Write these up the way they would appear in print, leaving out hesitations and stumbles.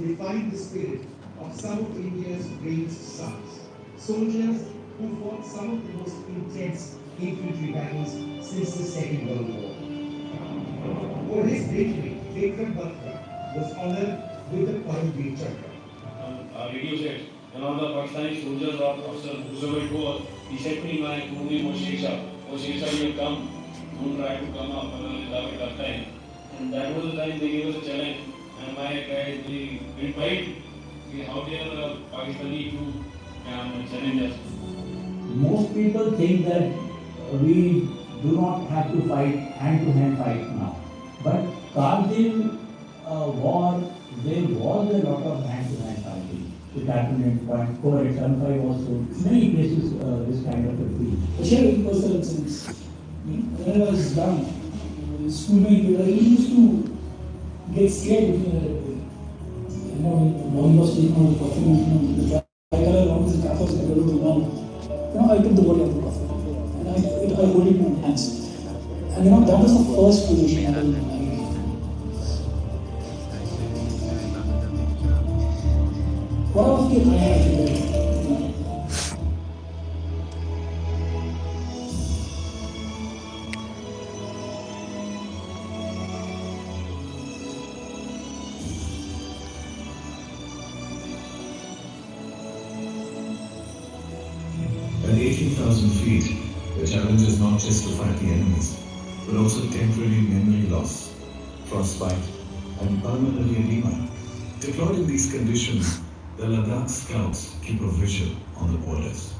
defined the spirit of some of India's brave sons, soldiers who fought some of the most intense infantry battles since the Second World War. For his bravery, Vikram Batra was honored with the Kargil Chakra. Radio said, and all the Pakistani soldiers or officers, whoever it was, he said to me, my name was Shesha. Oh, Shesha, you come. Don't try to come up and that time. And that was the time they gave us a challenge. And my guys, they replied, how dare the Pakistani to challenge us. Most people think that we do not have to fight hand-to-hand fight now. But Kargil war, there was a lot of hand-to-hand fighting. It happened in Point 4 at 75 also. Many places this kind of a field. I share it personal sense. When I was young, schoolmate, I used to get scared looking at it. You know, when was taking out the perfume, the tricolor around the campus, I don't know. I took the body of the prophet and I hold it in my hands. And that was the first position I held in my hand. What was the idea? At 18,000 feet, the challenge is not just to fight the enemies, but also temporary memory loss, frostbite, and pulmonary edema. Deployed in these conditions, the Ladakh scouts keep a vigil on the borders.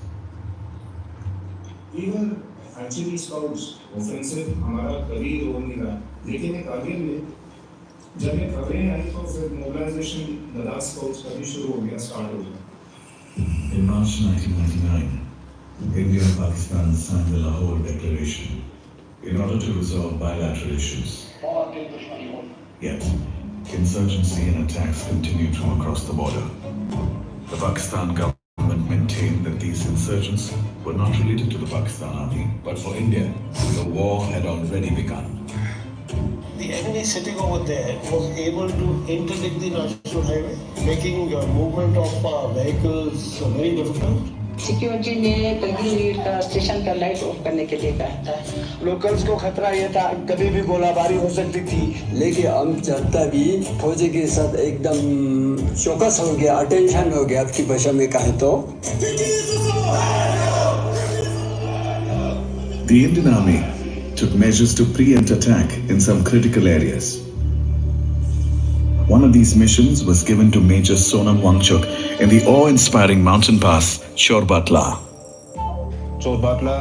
We were actually scouts. Offensive हमारा कभी role नहीं रहा, लेकिन एक आगे में जब ये खबरें आई तो फिर mobilization लद्दाख scouts का भी शुरू हो गया, start हो गया. In March 1999, India and Pakistan signed the Lahore Declaration in order to resolve bilateral issues. Yet, insurgency and attacks continued from across the border. The Pakistan government maintained that these insurgents were not related to the Pakistan army, but for India, the war had already begun. The enemy sitting over there was able to interdict the national highway, making movement of vehicles very difficult. Security ने Kargil lead का station का light of करने के लिए कहा था। Locals को खतरा यह था कभी भी गोलाबारी हो सकती थी, लेकिन हम जनता भी फौजी के साथ एकदम चौकस हो गया, अटेंशन हो गया आपकी भाषा में कहें तो। The Indian Army took measures to preempt attack in some critical areas. One of these missions was given to Major Sonam Wangchuk in the awe-inspiring mountain pass Chorbatla. Chorbatla,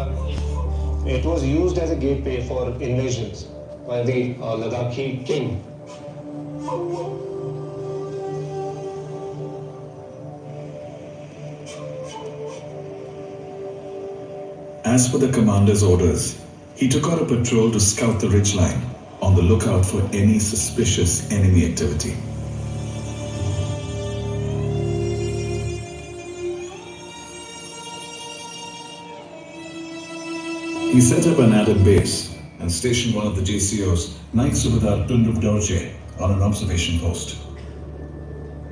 it was used as a gateway for invasions by the Ladakhi king. As per the commander's orders, he took out a patrol to scout the ridgeline, on the lookout for any suspicious enemy activity. He set up an added base and stationed one of the JCOs, Naik Subedar Tunduk Dorje, on an observation post.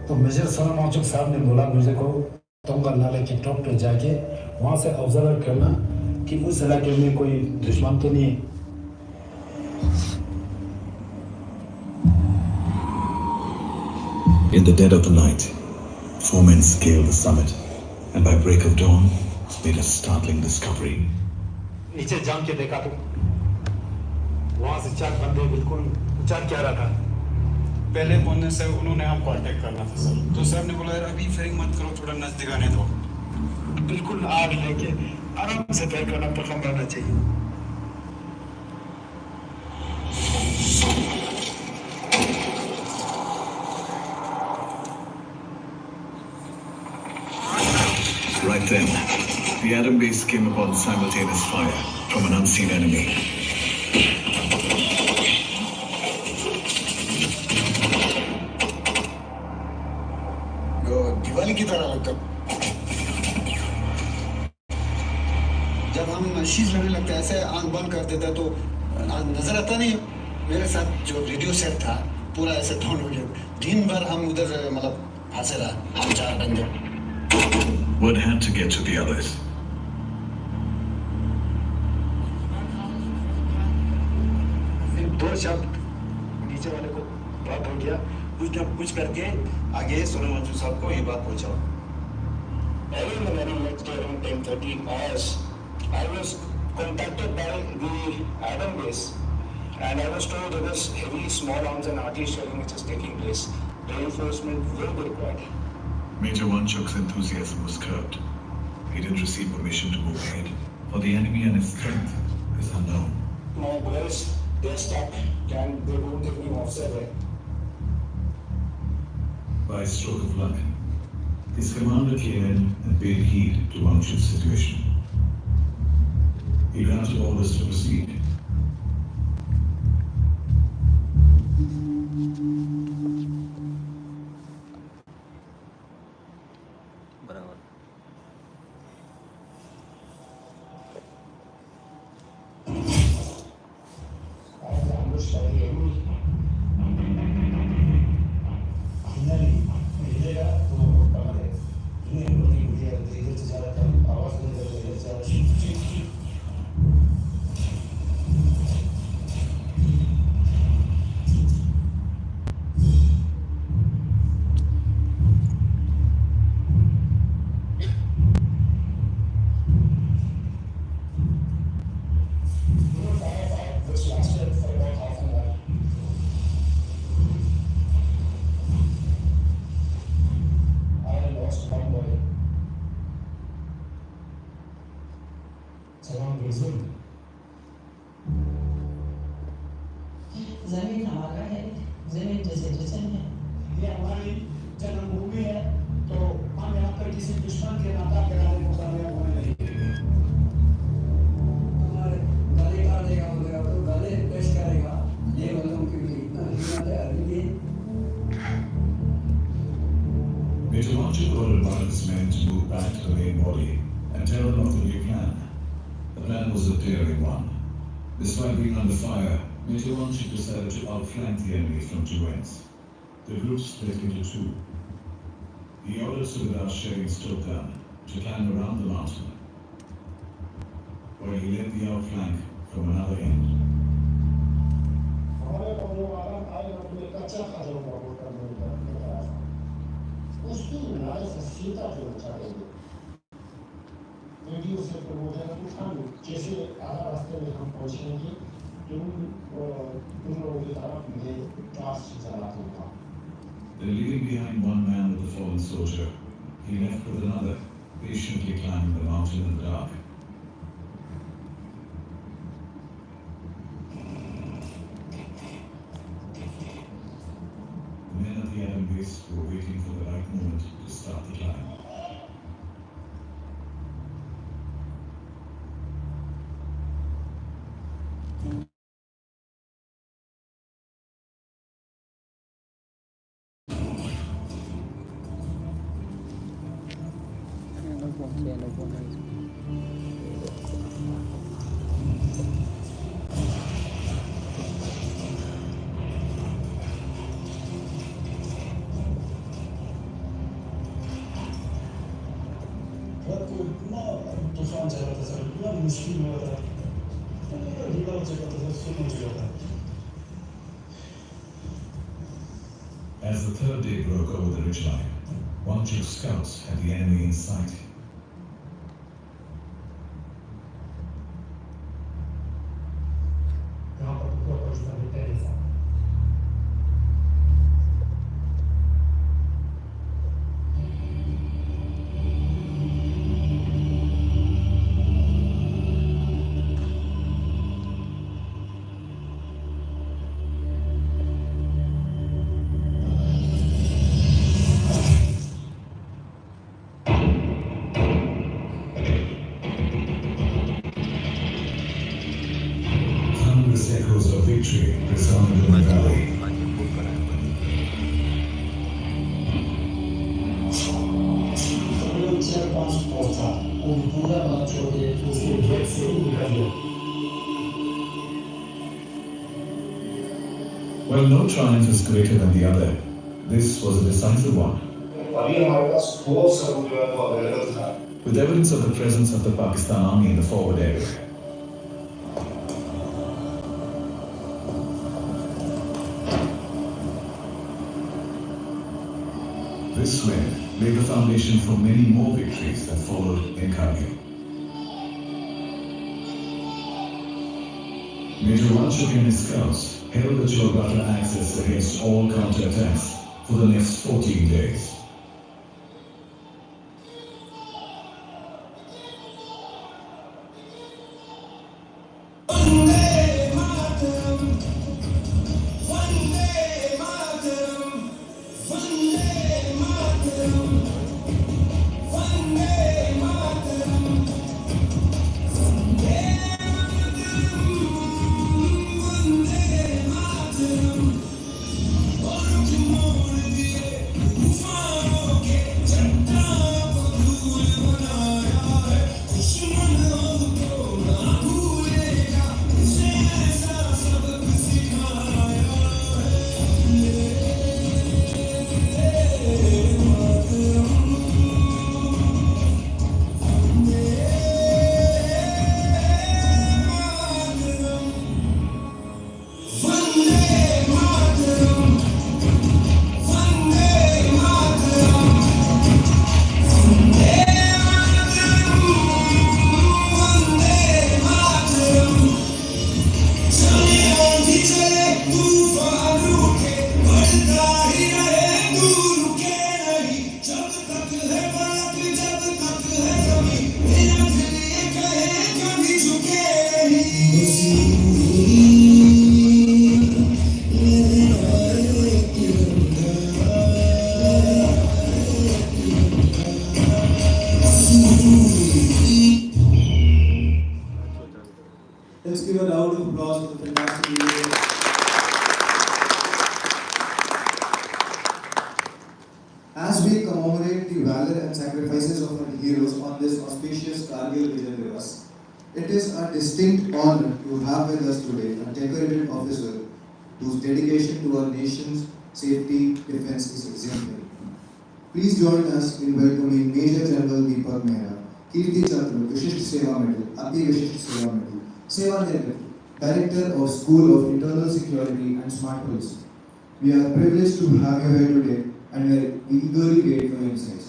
तो major सनम वांगचुक साहब ने बोला मुझे को तोंगा नाले के top पे जाके वहाँ से ऑब्जर्व करना कि उस इलाके में कोई दुश्मन तो नहीं है। In the dead of the night, 4 men scaled the summit and by break of dawn made a startling discovery. नीचे जाम के देखा तो वहाँ से 4 बंदे बिल्कुल ऊंचा क्या रहा था। पहले बोलने से उन्होंने हम कांटेक्ट करना था सर, तो सर ने बोला यार अभी फायरिंग मत करो, थोड़ा नजदीक आने दो। बिल्कुल आग लेके आराम से फायर करना पसंद करना चाहिए। Right then, the Adam base came upon simultaneous fire from an unseen enemy. Diwali की तरह लगता। जब हम शीश लगने लगता है ऐसे आंख बंद कर देता तो नजर आता नहीं। मेरे साथ जो रेडियो सेट था पूरा ऐसे डाउन हो गया। दिन भर हम उधर मतलब फंसे रहा, हम 4 बंदे। One had to get to the others. फिर 2 शब्द नीचे वाले को बात हो गया, कुछ न कुछ करके आगे सोनू मंजू साहब को ये बात पहुंचा। Early in the morning, next day around 10:30 hours, I was contacted by the Adam base, and I was told there was heavy small arms and artillery shelling which is taking place. Reinforcement will be required. Major Wanchuk's enthusiasm was curbed. He didn't receive permission to move ahead, for the enemy and his strength is unknown. My boys, they're stuck, and they won't take me offset right. By a stroke of luck, his commander came in and paid heed to Wanchuk's situation. He granted orders to proceed. जमीन हमारा है, जमीन reservation है। ये हमारी जन्मभूमि है, तो हम यहाँ पर किसी दुश्मन के नाता कराने को कामयाब होने नहीं देंगे। हमारे गले काटेगा वगैरह तो गले पेश करेगा, ये वालों की भी इतना हिम्मत है अभी भी। Major Wanchuk ordered one of his men to move back to the main body and tell them of the new plan. The plan was a daring one. Despite being under fire, Major Wanchuk decided to outflank the enemy from 2 ends. The group split into 2. He ordered Subedar Sherry Stokan to climb around the mountain, while he led the outflank from another end. हमारे कमरों वाला आज अपने कच्चा खाजों का vote करने का बताया था। उसकी नारे से सीधा जो चढ़ेंगे। रेडियो से प्रमोटर कुछ हम जैसे आधा रास्ते में हम पहुंचेंगे, उन लोगों की तरफ में क्लास चला दूंगा। Then leaving behind one man with the fallen soldier, he left with another, patiently climbing the mountain in the dark. The men at the Adam base were waiting for the right moment to start the climb. तूफान चला था sir, इतना मुश्किल हुआ था, river चला था sir, सुन चुका था। As the third day broke over the ridgeline, Wanchuk's scouts had the enemy in sight. यहाँ पर पूरा पाकिस्तानी टेररिस्ट था। Echoes of victory resounded in the valley. पूरा बात छोड़ के उसके गेट से ही निकल गया। While no triumph is greater than the other, this was a decisive one. अभी हमारे पास ठोस सबूत जो है वो अवेलेबल था With evidence of the presence of the Pakistan Army in the forward area. This win laid the foundation for many more victories that followed in Kargil. Major Rashtriya and his scouts held the Chorgata axis against all counterattacks for the next 14 days. Let's give a round of applause for the fantastic video. As we commemorate the valor and sacrifices of our heroes on this auspicious Kargil Vijay Divas, it is a distinct honor to have with us today a decorated officer whose dedication to our nation's safety defense is exemplary. Please join us in welcoming Major General Deepak Mehra, Kirti Chakra, Vishisht Seva Medal, Ati Vishisht Seva Medal, Seva Nirvit, Director of School of Internal Security and Smart Policy. We are privileged to have you here today and we eagerly wait for your insights.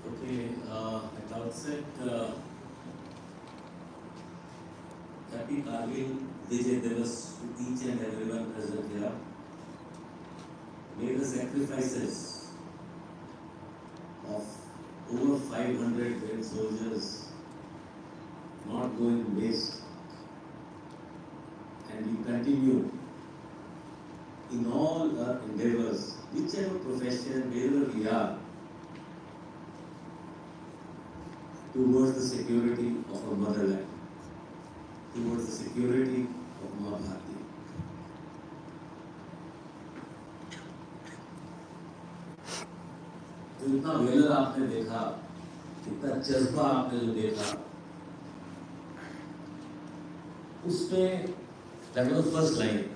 Okay, at the outset, happy Kargil Vijay Divas to each and everyone present here. May the sacrifices of over 500 brave soldiers not go in waste, and we continue in all our endeavors, whichever profession, wherever we are, towards the security of our motherland, towards the security of Maa Bharati. तो इतना velar आपने देखा, इतना जज्बा आपने जो देखा, उसमें that was the first line,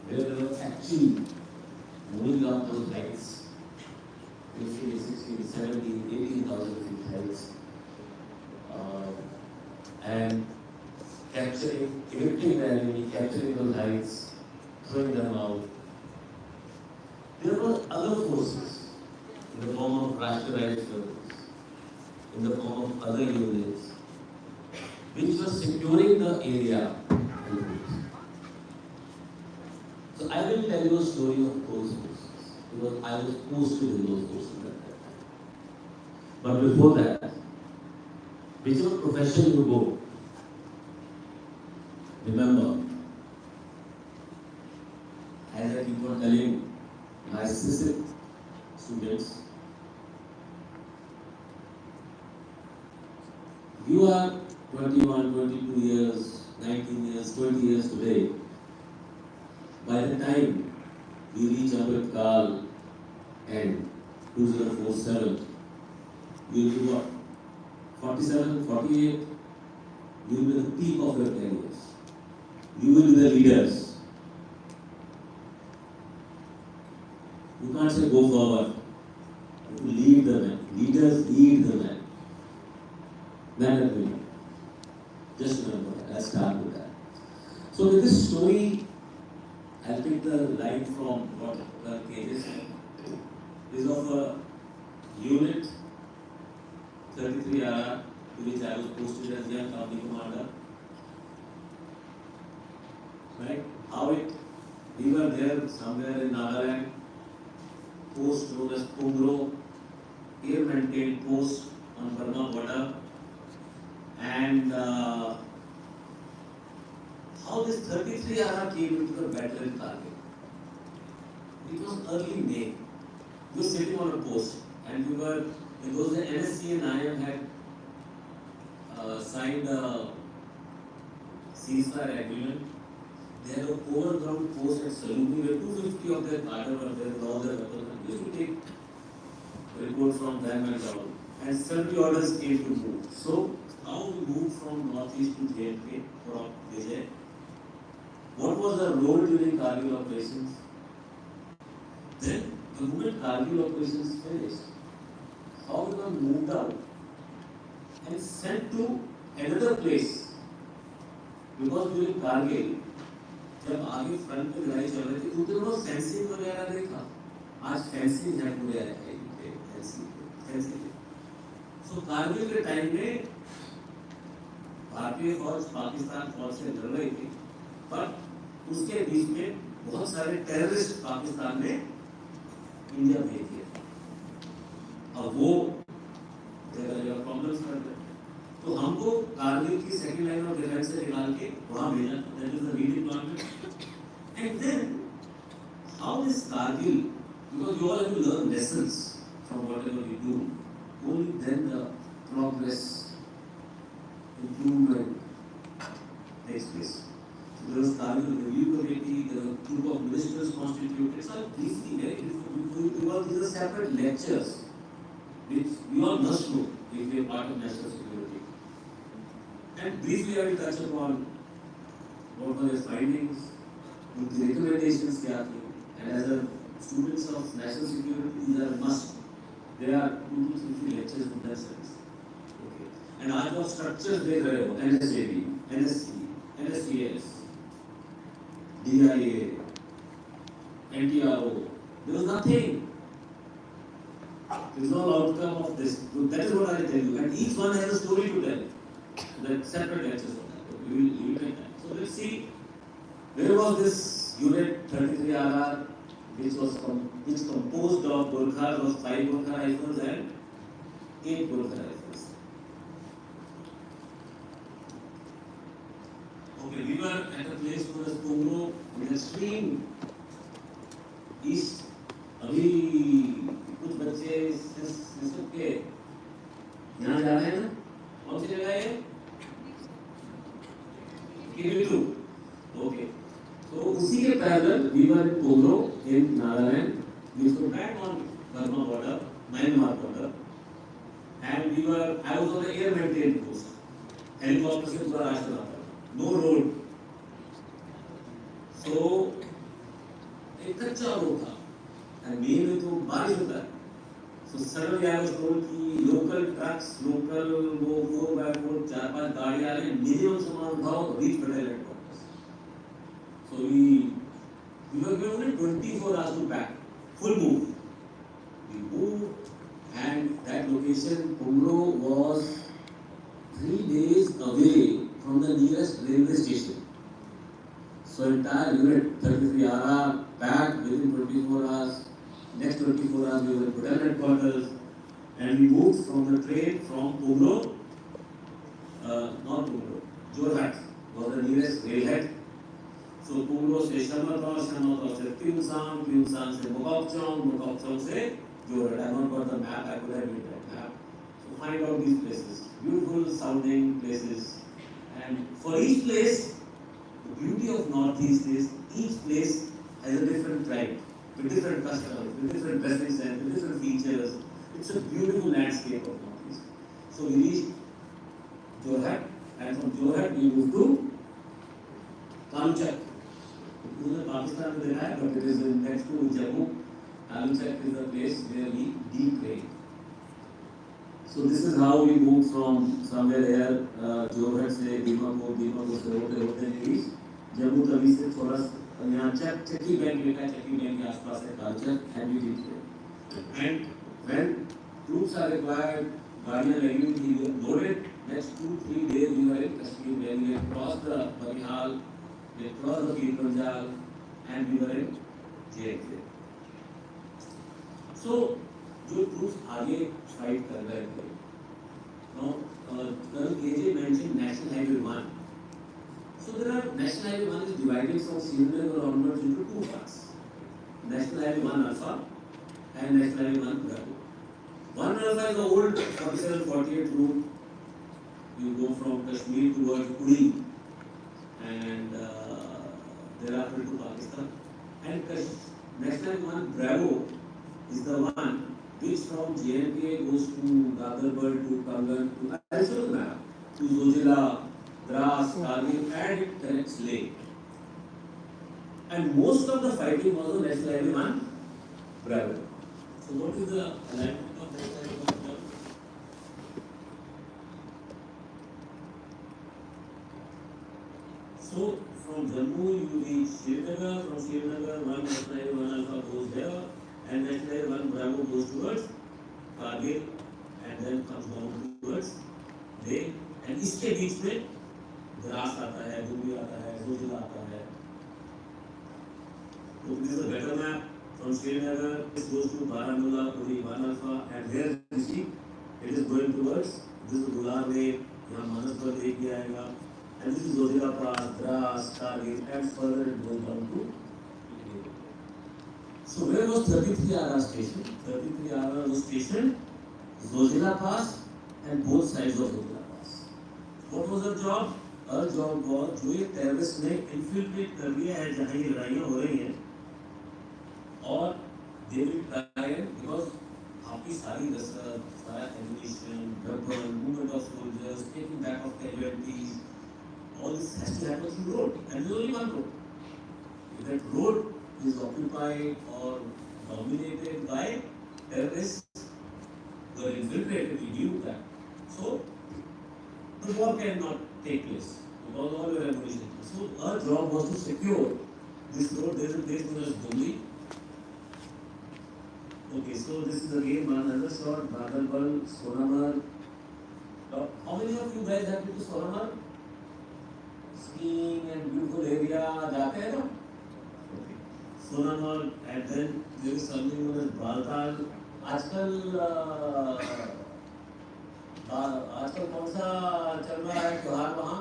where they were actually moving down those heights, 50, 60, 70, 18,000 feet heights. And capturing, evicting the enemy, capturing those heights, throwing them out. There were other Rashtriya Raksha in the form of other units, which were securing the area. So I will tell you a story of those forces, because I was posted in those forces at that time. But before that, whichever profession you go, remember, as I keep on telling my CISIC students, you are 21, 22 years, 19 years, 20 years today. By the time we reach up at Kargil and 2047, you will be what? 47, 48, you will be the peak of your careers. You will be the leaders. You can't say go forward. You have to lead the men. Leaders lead the men. Men and women. Just remember that. Let's start with that. So with this story, I'll take the line from what KJ said. Is of a unit 33 RR, to which I was posted as young company commander. Right? How we were there somewhere in Nagaland, post known as Pungro, air maintained post on Burma border, and how this 33 RR came into the battle in Kargil. It was early May. We were sitting on a post, and we were, it was the NSC and IM had signed a ceasefire agreement. They had an overground post at Salumi where 250 of their cadre were there with all their weapons. And we used to take report from them and all. And sundry orders came to move. So, how we moved from northeast to JNK from Vijay? What was our role during Kargil operations? Then, the moment Kargil operations finished, how we were moved out and sent to another place. Because during Kargil, जब आगे front पे लड़ाई चल रही थी, उधर वो fencing वगैरह नहीं था. आज फेंसिंग है पूरे फेंसिंग. सो कारगिल के टाइम में भारतीय फौज पाकिस्तान फौज से लड़ रही थी, पर उसके बीच में बहुत सारे टेररिस्ट पाकिस्तान ने इंडिया भेज दिए. अब वो जगह प्रॉब्लम्स कर रहे. तो हमको कारगिल की सेकंड लाइन ऑफ डिफेंस से निकाल के वहां भेजा. That is the redeployment. And then how is Kargil, because you all have to learn lessons from whatever you do, only then the progress improvement takes place. So there was Kargil review committee, there were a group of ministers constituted. It's all briefly, very beautiful, because these are separate lectures which we all must know if we are part of national security. And briefly I will touch upon what were the findings, what the recommendations kya thi. And as a students of national security, these are must. There are 2 to 3 lectures in that sense. Okay. And आज आप structures देख रहे हो, NSAB, NSC, NSCS, DIA, NTRO. There was nothing. There is no outcome of this. So that is what I tell you. And each one has a story to tell. That separate lectures for that. Okay, we will take that. So let's see. Where was this unit 33 RR, which composed of Gurkhas, of 5 Gurkha rifles and 8 Gurkha rifles. Okay, we were at a place known as Pungro, in extreme east. अभी कुछ बच्चे इस के यहाँ जा रहे हैं ना, कौन सी जगह है? Kirbitu. Okay. So उसी के parallel we were in Pungro in Nagaland. We used to track on Burma border, Myanmar border, and I was on the air maintained post. Helicopter से पूरा रास्ता था. No road. So एक कच्चा road था. And May में तो बारिश होता है. So suddenly I was told कि local trucks, local वो 4x4 4-5 गाड़ी आ रही हैं, minimum सामान उठाओ, reach Patel headquarters. So we were given only 24 hours to pack, full move. We moved and that location, Pumlo, was 3 days away from the nearest railway station. So entire unit, 33 RR, packed within 24 hours. Next 24 hours we were in hotel headquarters, and we moved from the train from Pumlo, not Pumlo, Jorhat was the nearest railhead. So Pumlo से शमरगांव से Pyongyang से Mokokchung से Jorhat. I don't got the map, I could have made that map. So find out these places, beautiful sounding places, and for each place, the beauty of Northeast is each place has a different tribe, with different customs, with different dressing sense, with different features. It's a beautiful landscape of Northeast. So we reached Jorhat, and from Jorhat we moved to Kamchak. Pakistan में देखा है, but it is next to Jammu. Kamchak is the place where we detrained. So this is how we moved from somewhere here, Jorhat से दीमापुर से होते reached Jammu Tawi से थोड़ा यहाँ चक्की बैंक लिखा है, चक्की बैंक के आसपास है Kamchak, and we detrained. And when troops are required, गाड़ियाँ लगी हुई थी, loaded. Next 2-3 days we were in Kashmir, where we had crossed the Barihal, we had crossed the Kirpanjal, and we were in JNK. So, जो troops आगे fight कर रहे थे, now Colonel KJ mentioned National Highway 1. So there are National Highway 1 is divided from Srinagar onwards into two parts. National Highway 1 Alpha and National Highway 1 Bravo. 1 Alpha is the old 47-48 route. You go from Kashmir towards Uri and thereafter to Pakistan. And National 1 Bravo is the one which from JNK goes to Gadarbar to Kargil to Heroism, to Zojila, Dras, Kargil, and it connects Leh. And most of the fighting was on National Highway 1 Bravo. So what is the alignment of National Highway 1 Bravo? So from Jammu you reach Srinagar, from Srinagar 1 National Highway 1 Alpha goes there, and National Highway 1 Bravo goes towards Kargil and then comes down towards Leh, and इसके बीच में द्रास आता है, Dubai आता है, जोजिला आता है. So this is a better map. From Srinagar it goes to Baramulla, Uri, 1 Alpha, and here you see it is going towards this is Gular Lake, यहाँ मानसपुर Lake भी आएगा. And this is Zojila Pass, Dras, Kargil, and further it goes down to India. So where was 33 RR station? 33 RR was stationed Zojila Pass and both sides of Zojila Pass. What was her job? Her job was जो ये terrorists ने infiltrate कर लिया है जहाँ ये लड़ाइयाँ हो रही हैं, और they will try because आपकी सारी रसद, सारा ammunition, weapon, movement of soldiers, taking back of casualties, all this has to happen through road, and there is only one road. If that road is occupied or dominated by terrorists who are infiltrated, we knew that. So the war cannot take place because all your ammunition. So our job was to secure this road. There is a place known as Gomli. Okay, so this is again another shot, Bagalbal, Sonamar. How many of you guys have been to Sonamar? Skiing and beautiful area, जाते हैं ना? Okay. Sonamar, and then there is something known as Baltal. आजकल कौन सा चल रहा है त्योहार वहाँ?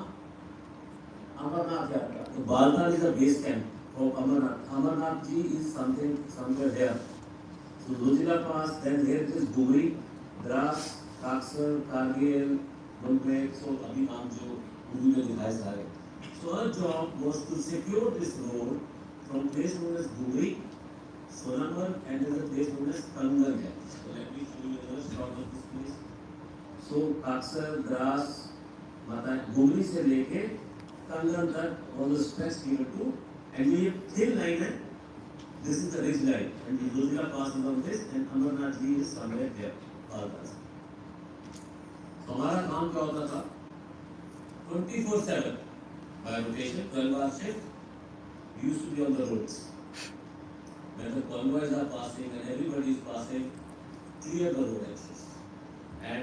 अमरनाथ यात्रा. तो Baltal is a base camp for Amarnath. Amarnath ji is somewhere there. So Zojila Pass, then here it is Bugri, Dras, Raksha, Kargil, Bulbek. So अभी नाम जो मूवी में दिखाए सारे. So her job was to secure this road from place known as Bugri, Sonamar, and there is a place known as Kargil. So let me show you another shot of this place. So Raksha, Dras, Bugri से लेके Kargil तक was a stretch here to, and ये thin line है. This is the ridge line, and the Zojila Pass is on this, and Amarnath ji is somewhere there. So हमारा काम क्या होता था? 24/7 by rotation, 12-hour shift. We used to be on the roads. When the convoys are passing and everybody is passing, clear the road access.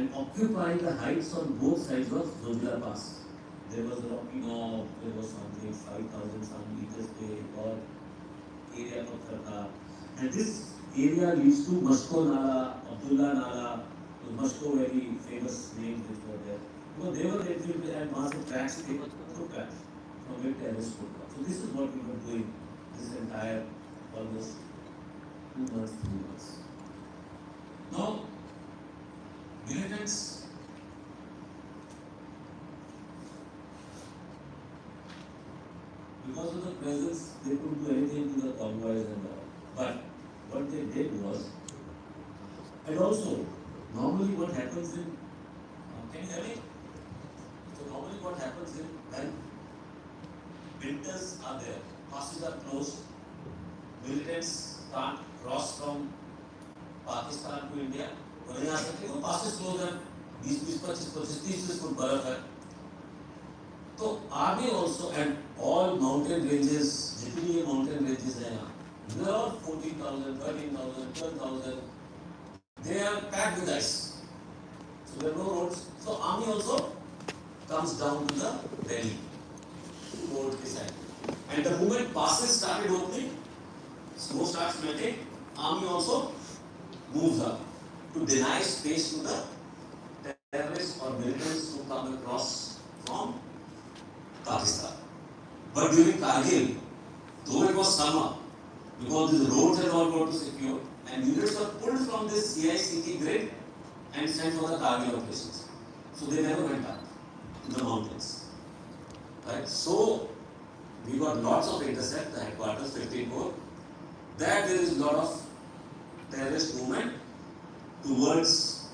and occupying the heights on both sides of Zojila Pass. There was rocking off, there was something 5,000 some meters away, or area of Tha. And this area leads to Moscow Nala, Abdullah Nala, Moscow very famous names which were there. Because they were actually and massive tracks, they were foot tracks from where terrorists could come. So this is what we were doing this entire almost 2 months, 3 months. Now, militants because of the presence, they couldn't do anything to the convoys and all. But what they did was, and also, normally what happens in, can you hear me? So normally what happens in, when winters are there, passes are closed, militants can't cross from Pakistan to India, और यहाँ से वो passes closed हैं, 20-25-30 foot बर्फ है. तो आगे also and all mountain ranges, जितनी ये mountain ranges हैं यहाँ, they are all 14,000, 13,000, 12,000. They are packed with ice. So there are no roads. So army also comes down to the valley, to road ke side. And the moment passes started opening, snow starts melting, army also moves up to deny space to the terrorists or militants who come across from Pakistan. But during Kargil, though it was summer, because the roads had all got to secure, and units were pulled from this CICT grid and sent for the Kargil operations. So they never went up to the mountains. Right? So we got lots of intercept, the headquarters 15 Corps, that there is a lot of terrorist movement towards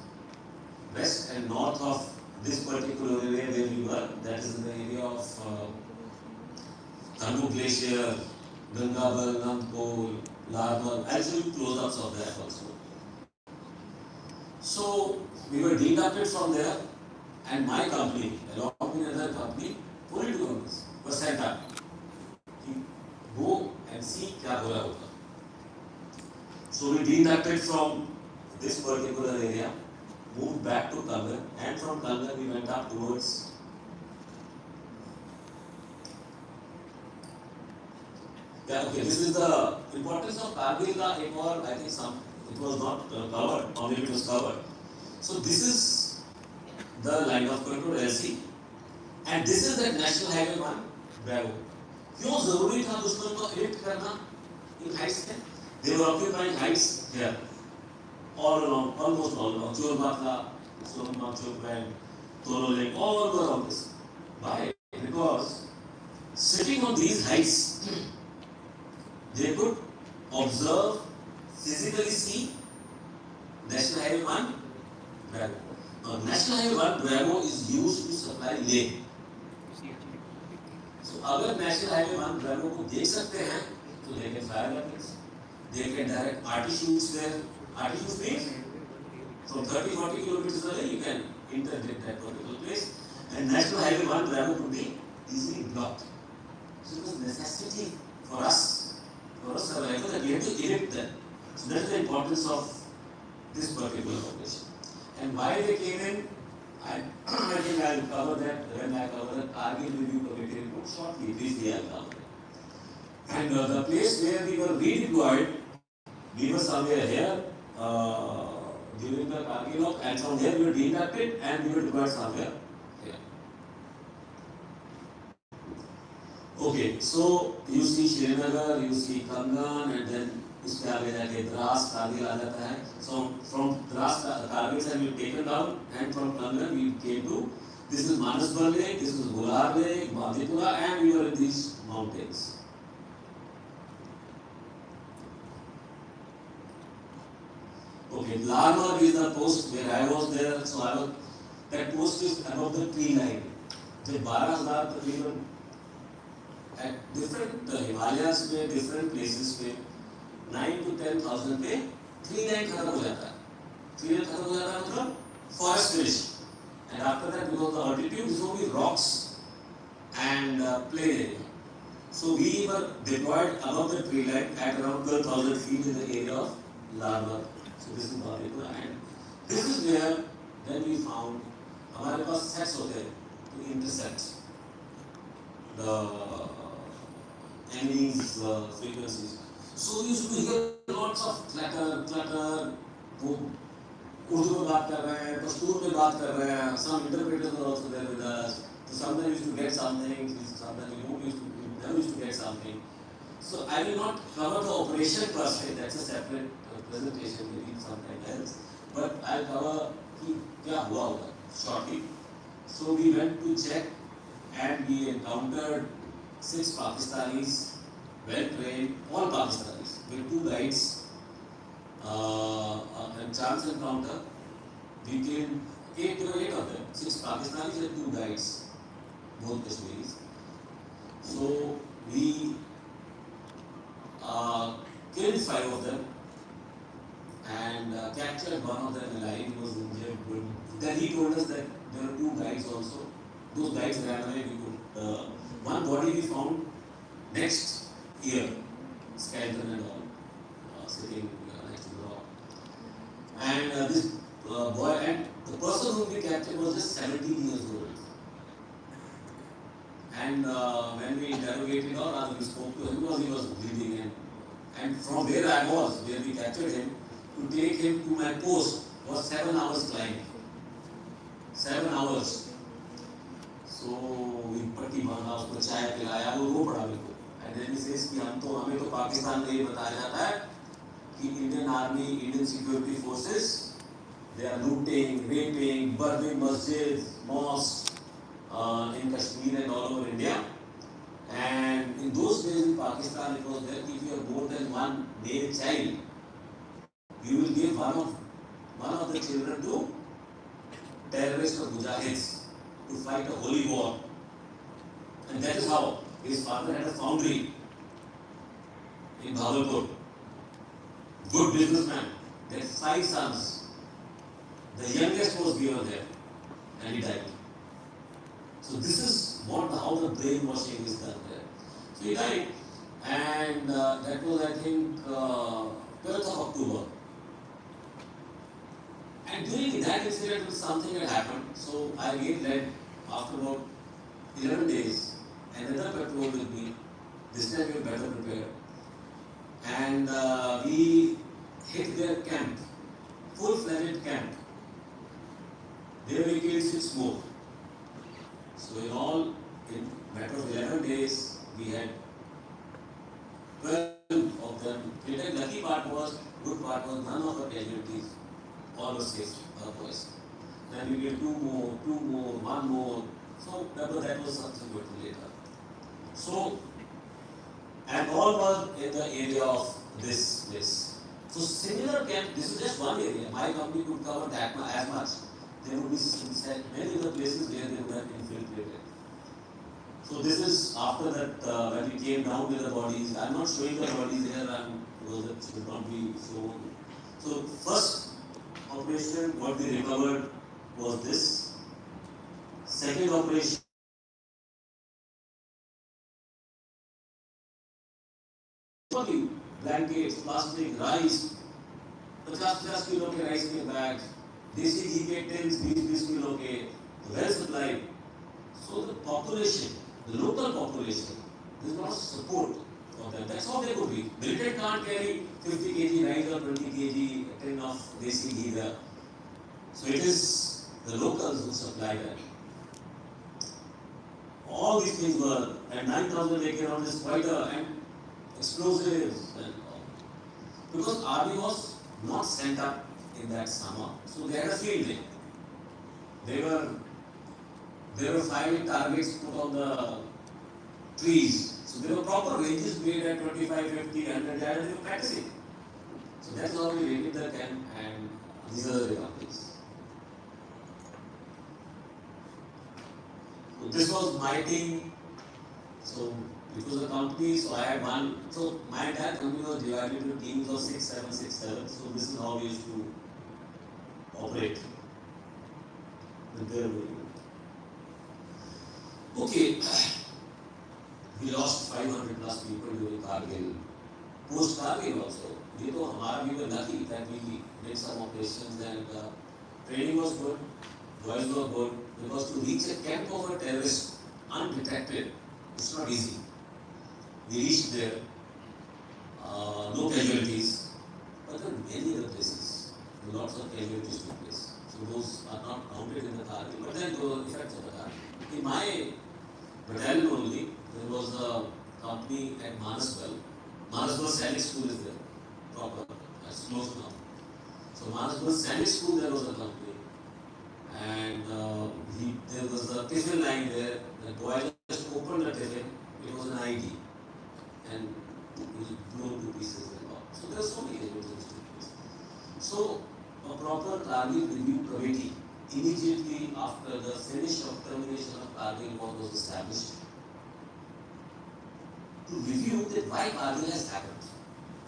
west and north of this particular area where we were, that is in the area of Thangu Glacier, Gangabal, Nampol, Larval. I'll show you close-ups of that also. So we were deducted from there, and my company, along with another company, political companies, were sent up. Go and see क्या हो रहा होगा. So we deducted from this particular area, moved back to Kargil, and from Kargil we went up towards okay, this is the importance of Kargil ka ek aur, I think it was not covered, or maybe it was covered. So this is the line of control LC, and this is the National Highway 1 Bravo. क्यों जरूरी था दुश्मन को evict करना इन heights पे? They were occupying heights here, all along, almost all along, Chorbatla, Sonamarg Chowk, Toro Lake, all around this. Why? Because sitting on these heights, they could observe, physically see National Highway 1 Bravo. Now, National Highway 1 Bravo is used to supply Leh. So, अगर National Highway 1 Bravo को देख सकते हैं, तो they can fire weapons. They can direct arty shoots there. Arty shoots means from 30-40 kilometers away you can interdict that particular place, and National Highway 1 Bravo could be easily blocked. So it was necessity for us survival that we had to evict them. So that's the importance of this particular operation. And why they came in, I think I'll cover that when I cover the Kargil review committee report shortly, briefly I'll cover it. And the place where we were redeployed, we were somewhere here during the Kargil op, and from there we were deducted and we were deployed somewhere here. Okay, so you see Srinagar, you see Kangan, and then उसके आगे जाके द्रास कारगिल आ जाता है. So from Dras Kargil side we were taken down, and from Kangan we came to, this is Manasbar Lake, this is Gular Lake, Bandipura, and we were in these mountains. Okay, Larmarg is the post where I was there, so that post is above the tree line. जब 12,000 तकरीबन at different Himalayas में different places पे 9 to 10,000 पे tree line खत्म हो जाता है. Tree line खत्म हो जाता है मतलब forest finish, and after that because the altitude is only rocks and plain area. So we were deployed above the tree line at around 12,000 feet in the area of Larmarg. So this is Bandipura, and this is where then we found हमारे पास sets होते हैं to intercept the enemy's frequencies. So we used to hear lots of clutter. वो उर्दू में बात कर रहे हैं, पश्तून में बात कर रहे हैं. Some interpreters were also there with us. So sometimes we used to get something, sometimes we never used to get something. So I will not cover the operation per se, that's a separate presentation, maybe sometime else. But I'll cover कि क्या हुआ होगा shortly. So we went to check and we encountered 6 Pakistanis, well trained, all Pakistanis, with 2 guides. A chance encounter. We killed 8 of them, 6 Pakistanis and 2 guides, both Kashmiris. So we killed 5 of them and captured 1 of them alive. He was injured. Then he told us that there were 2 guides also. Those guides ran away. One body we found next year, skeleton and all, sitting next to the rock. And this boy, and the person whom we captured was just 17 years old. And when we interrogated or we spoke to him, because he was bleeding, and from where I was, where we captured him, to take him to my post was 7 hours climb. 7 hours. So we पट्टी बांधा, उसको चाय पिलाया, वो रो पड़ा मेरे को. And then he says कि हमें तो पाकिस्तान में ये बताया जाता है कि Indian Army, Indian Security Forces, they are looting, raping, burning masjids, mosques in Kashmir and all over India. And in those days in Pakistan, it was that if you have more than 1 male child, you will give one of the children to terrorists or mujahids to fight a holy war. And that is how his father had a foundry in Bhagalpur. Good businessman. They had 5 sons. The youngest was given there and he died. So this is how the brainwashing is done there. So he died, and that was I think 12th of October. And during that incident, something had happened. So I again led after about 11 days another patrol with me. This time we were better prepared, and we hit their camp, full-fledged camp. There we killed 6 more. So in all, in matter of 11 days, we had 12 of them. The lucky part was, good part was, none of the casualties, all were safe, boys. Then we killed 2 more, 1 more. So that was subsequent later. So, and all was in the area of this place. So similar camp, this is just one area. My company could cover that as much. There would be many other places where they would have infiltrated. So this is after that when we came down with the bodies. I'm not showing the bodies here because it should not be shown. So first operation, what we recovered was this. Second operation, blankets, plastic, rice, 50 kilo के rice के bag, देसी घी के tins 20 kilo के, well supplied. So the population, the local population, there is not support for them. That's how they could be. Military can't carry 50 kg rice or 20 kg tin of desi ghee there. So it is the locals who supply that. All these things were, and 9,000 acre on this fighter and explosives and all. Because army was not sent up in that summer, so they had a field day. There were 5 targets put on the trees. So there were proper ranges made at 25, 50, 100 yards, and they were practicing. So that's how we raided the camp, and these are the examples. So this was my team. So it was a company, so I had one. So my entire company was divided into teams of 6, 7, 6, 7. So this is how we used to operate. Okay, we lost 500 plus people during Kargil. Post Kargil also, we were lucky that we did some operations and Training was good, boys were good, because to reach a camp of a terrorist undetected, it's not easy. We reached there, no casualties, but there are many other places, lots of casualties took place. So those are not counted in the Kargil, but then there were effects of the Kargil. In my battalion only, there was a company at Manaswal. Manaswal Sainik School is there, proper, that's close now. So Manaswal Sainik School, there was a company, and there was a tiffin line there. The boy just opened the tiffin, it was an ID, and it was blown to pieces and all. So there were so many evidences. So a proper Kargil review committee immediately after the finish of termination of Kargil was established to review that why Kargil has happened,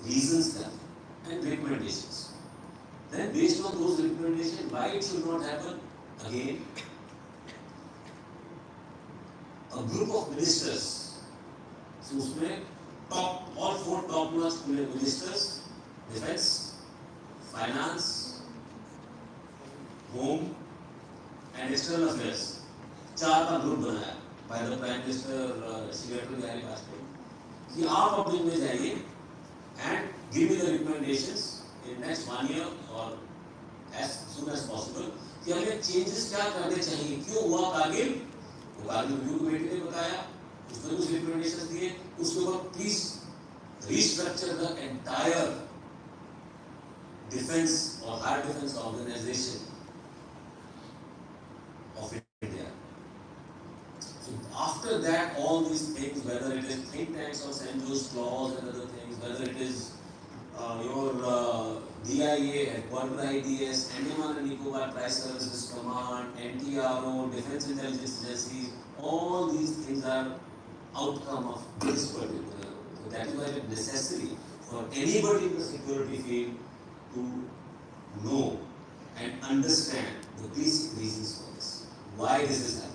reasons that, and recommendations. Then based on those recommendations, why it should not happen again, a group of ministers, so usme all four top-notch ministers, defense, finance, home and external affairs, चार का group बनाया by the Prime Minister Shri Rashtriya Raksha कि आप अपने में जाइए and give me the recommendations in next 1 year or as soon as possible कि हमें changes क्या करने चाहिए, क्यों हुआ कारगिल, वो कारगिल रिव्यू कमेटी ने बताया, उसने कुछ recommendations दिए, उसके बाद please restructure the entire defense or high defense organization of India. So after that, all these things, whether it is think tanks or St. Joe's clause and other things, whether it is your DIA, Headquarter IDS, Andaman and Nicobar Tri-Services Command, NTRO, Defense Intelligence Agencies, all these things are outcome of this particular. So that is why it is necessary for anybody in the security field to know and understand the basic reasons for this, why this is happening.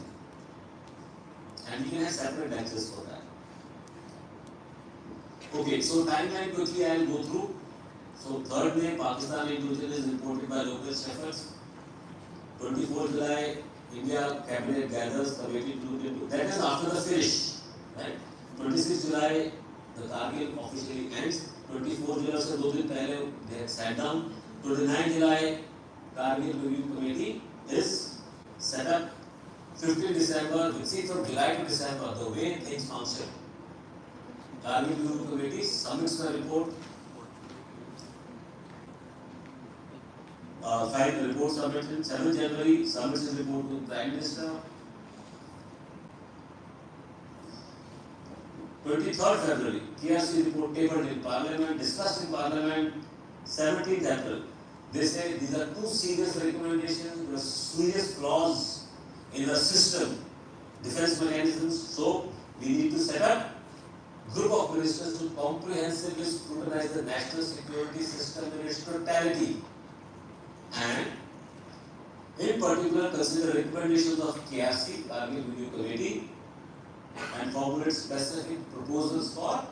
And we can have separate lectures for that. Okay, so timeline quickly I will go through. So 3rd May, Pakistan inclusion is reported by local shepherds. 24 July, India cabinet gathers committee to that is after the finish, right? 26 July, the Kargil officially ends. 24 July से 2 दिन पहले they had sat down. 29 July, Kargil review committee is set up. 15 December, we see from July to December the way things function. Kargil review committee submits the report. Final report submitted. 7 January submits his report to the Prime Minister. 23rd February, KRC report tabled in Parliament, discussed in Parliament. 17th April, they say these are two serious recommendations, there are serious flaws in the system, defense mechanisms, so we need to set up group of ministers to comprehensively scrutinize the national security system in its totality and in particular consider recommendations of KRC, Kargil Review Committee, and formulate specific proposals for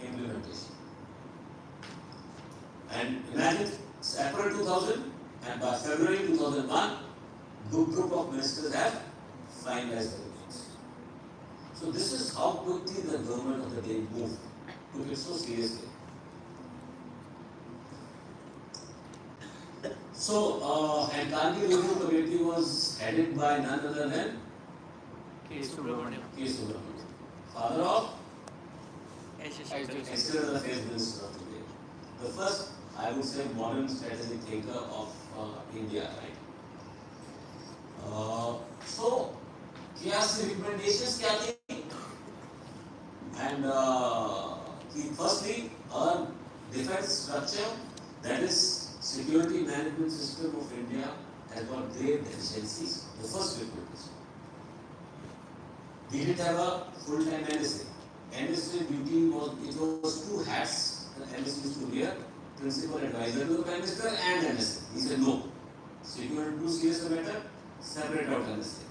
implementation. And imagine it's April 2000 and by February 2001, the group of ministers have finalized the reports. So this is how quickly the government of the day moved, took it so seriously. So, and Kargil Review Committee was headed by none other than K. Subramaniam, father of External Affairs Minister of today. The first, I would say, modern strategic thinker of India, right? So, KRC recommendations क्या थी? And firstly, our defense structure, that is security management system of India, has got grave deficiencies. The first recommendation. We didn't have a full-time NSA. NSA duty was two hats the NSA used to wear, principal advisor to the Prime Minister and NSA. He said no. Security too serious a matter, separate out NSA.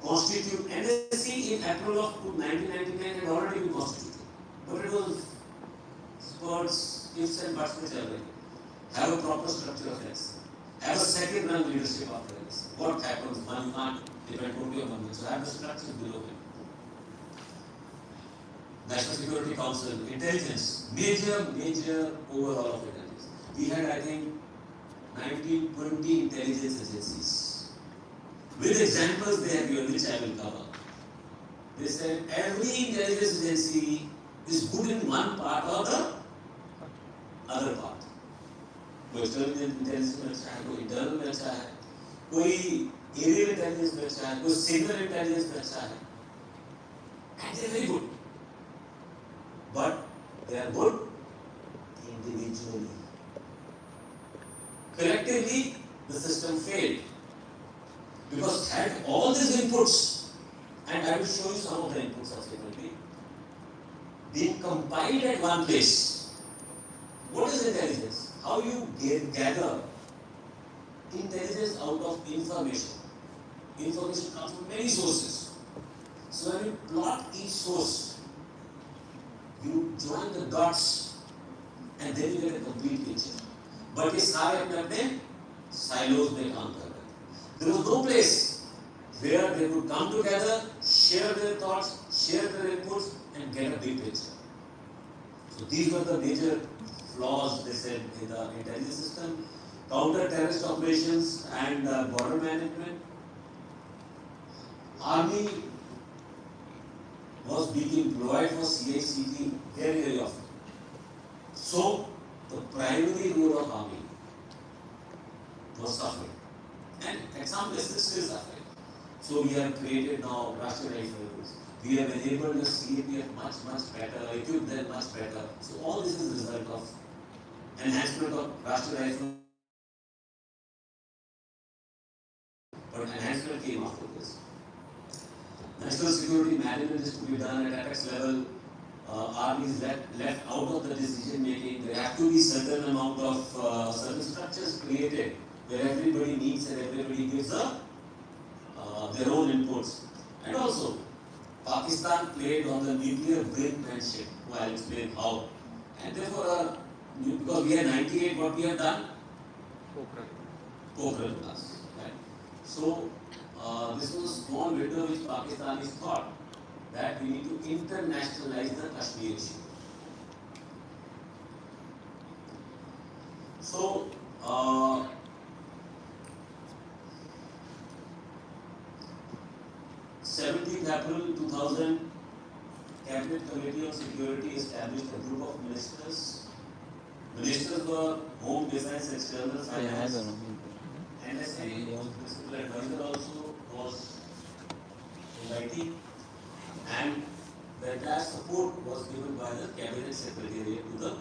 Constitute NSC in April of 1999 had already been constituted. But it was spurts, ifs and buts में चल रही. Have a proper structure of NSC. have a second run leadership after this. What happens? One, you can't depend totally on one. So have the structure below him. National Security Council, intelligence, major overall of intelligence. We had, I think, 19, 20 intelligence agencies. With examples they have given, which I will cover. They said every intelligence agency is good in one part or the other part. कोई external intelligence में अच्छा है, कोई internal में अच्छा है, कोई aerial intelligence में अच्छा है, कोई signal intelligence में अच्छा है. And they are very good. But they are good individually. Collectively, the system failed. Because had all these inputs, and I will show you some of the inputs subsequently, being compiled at one place. What is intelligence? How you gather intelligence out of information. Information comes from many sources. So when you plot each source, you join the dots and then you get a complete picture. But ये सारे अपने silos में काम कर रहे हैं. There was no place where they could come together, share their thoughts, share their inputs, and get a big picture. So these were the major flaws, they said, in the intelligence system. Counter-terrorist operations and border management. Army was being employed for CHCT very often. So, the primary role of army was suffering. And at some places still suffering. So, we have created now Rashtriya Raksha. We have enabled the CAPF much better, equipped them much better. So, all this is the result of enhancement of Rashtriya Raksha. But enhancement came after this. National security management is to be done at apex level. Army is left out of the decision making. There have to be certain amount of certain structures created where everybody meets and everybody gives their own inputs. And also, Pakistan played on the nuclear brinkmanship. I'll explain how. And therefore, because we had 98, what we have done? Pokhran class. Right? So, this was a small window which Pakistanis thought that we need to internationalize the Kashmir issue. So, 17th April 2000, Cabinet Committee on Security established a group of ministers. Ministers were Home Defense, External Finance, NSA, Principal Advisor also was IT, and the entire support was given by the Cabinet Secretariat to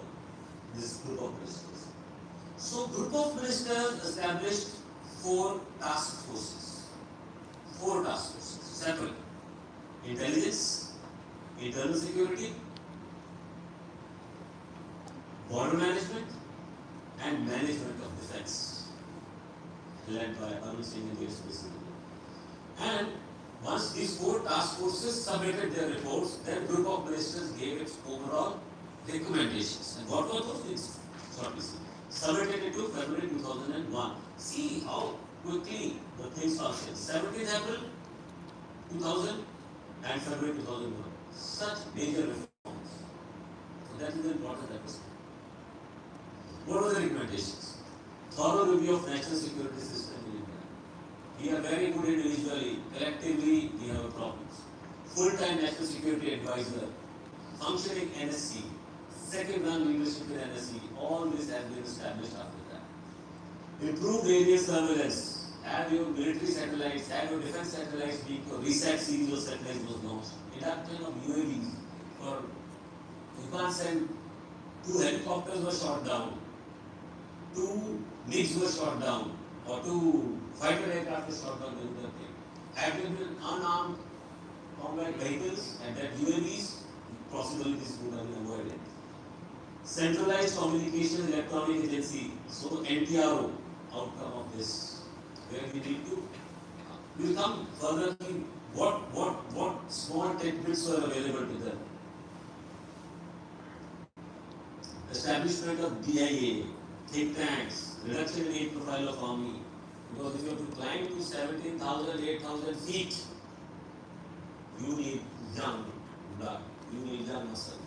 this group of ministers. So, group of ministers established 4 task forces. 4 task forces, separate. Intelligence, internal security, border management, and management of defense, led by Arun Singh and James Specifically. And once these 4 task forces submitted their reports, then group of ministers gave its overall recommendations. And what were those things? Shortly submitted it to February 2001. See how quickly the things function. 17th April 2000 and February 2001. Such major reforms. So that is the important episode. What were the recommendations? Thorough review of national security system in India. We are very good individually, collectively we have problems. Full-time national security advisor, functioning NSC, second run leadership in NSC, all this has been established after that. Improved area surveillance, have your military satellites, have your defense satellites being reset series of satellites was launched. Induction of UAVs, for you can't send 2 helicopters were shot down, 2 MiGs were shot down, or 2 fighter aircraft were shot down during the thing. Have there been unarmed combat vehicles and that UAVs, possibilities would have been avoided. Centralized Communication Electronic Agency, so NTRO, outcome of this, where we need to, we'll come further to what small tidbits were available to them. Establishment of BIA, think tanks, reduction in aid profile of army. Because if you have to climb to 17,000, 8,000 feet, you need young blood, you need young muscle.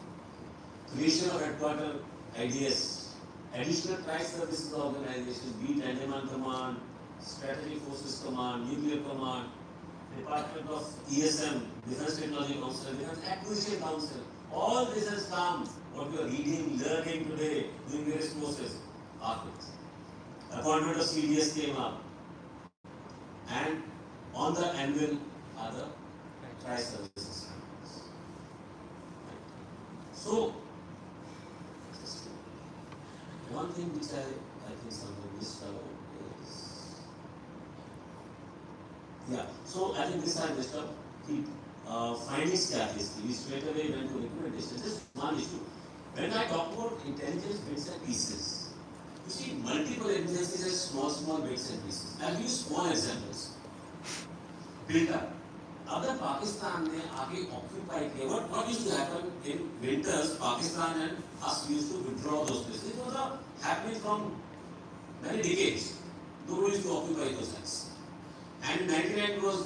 Creation of headquarter IDS, additional tri-services organizations, be it Andaman Command, Strategic Forces Command, Nuclear Command, Department of ESM, Defense Technology Council, Defense Acquisition Council. All this has come, what we are reading, learning today, doing various courses, afterwards. Appointment of CDS came up. And on the anvil are the tri-services. So, one thing which I think something missed out is, yeah, so I think this I missed out. Findings status, we straight away went to recommendation. Just one issue. When I talk about intelligence bits and pieces, you see multiple agencies as small bits and pieces. I'll use small examples. Built up. Other Pakistan ने आगे occupy किया. What used to happen in winters? Pakistan and us used to withdraw those places. It was happening from many decades. Nobody used to occupy those lands. And in 1999 was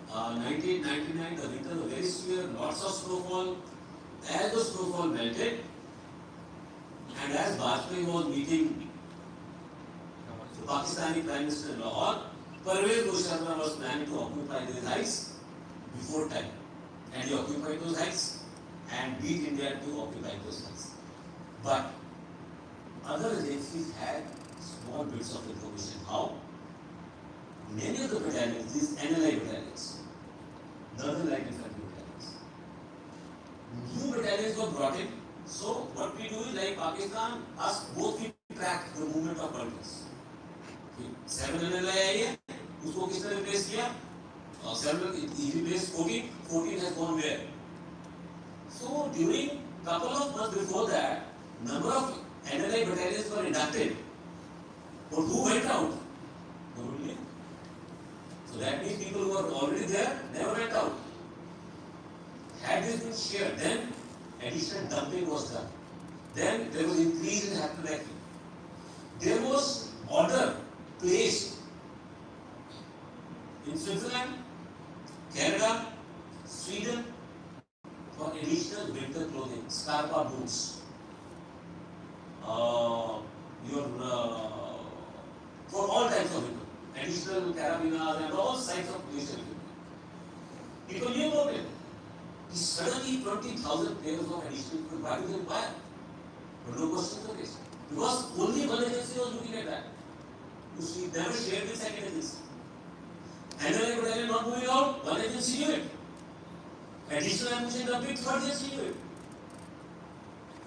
1999. The winters were very severe. Lots of snowfall. As the snowfall melted, and as Bajpayee was meeting the Pakistani Prime Minister in Lahore, Pervez Musharraf was planning to occupy these heights before time. And he occupied those heights and beat India to occupy those heights. But other agencies had small bits of information. How? Many of the battalions, these NLI battalions, Northern Light Infantry battalions, new battalions were brought in. So what we do is, like Pakistan, us both we track the movement of bundles. 7 NLI आई है, उसको किसने replace किया? 7 he replaced 14, 14 has gone where? So during couple of months before that, number of NLI battalions were inducted. But who went out? Nobody. So that means people who were already there never went out. Had this been shared, then additional dumping was done. Then there was increase in haploracking. There was order placed in Switzerland, Canada, Sweden for additional winter clothing, Scarpa boots, for all types of winter, additional carabinas and all sides of glacial winter. People knew about it. Suddenly 20,000 pairs of additional equipment. Why do they require? But no questions are raised. Because only one agency was looking at that. You see, never shared with second agency. NLI battalion not moving out, one agency knew it. Additional ammunition dumping, third agency knew it.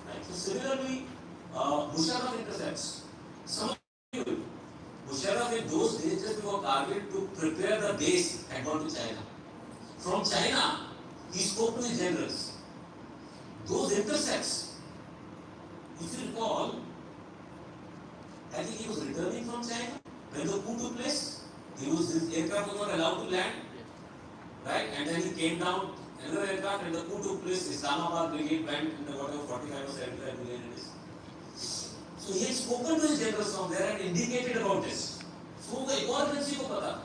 Right? So similarly, Musharraf intercepts. Some of you knew it. Musharraf in those days, just before Kargil, to prepare the base, had gone to China. From China, he spoke to his generals. Those intercepts, if you recall, I think he was returning from China when the coup took place. His aircraft was not allowed to land, right? And then he came down another aircraft, and the coup took place. Islamabad brigade went in the whatever 45 or 75 million it is. So he had spoken to his generals from there and indicated about this. So the emergency ko pata.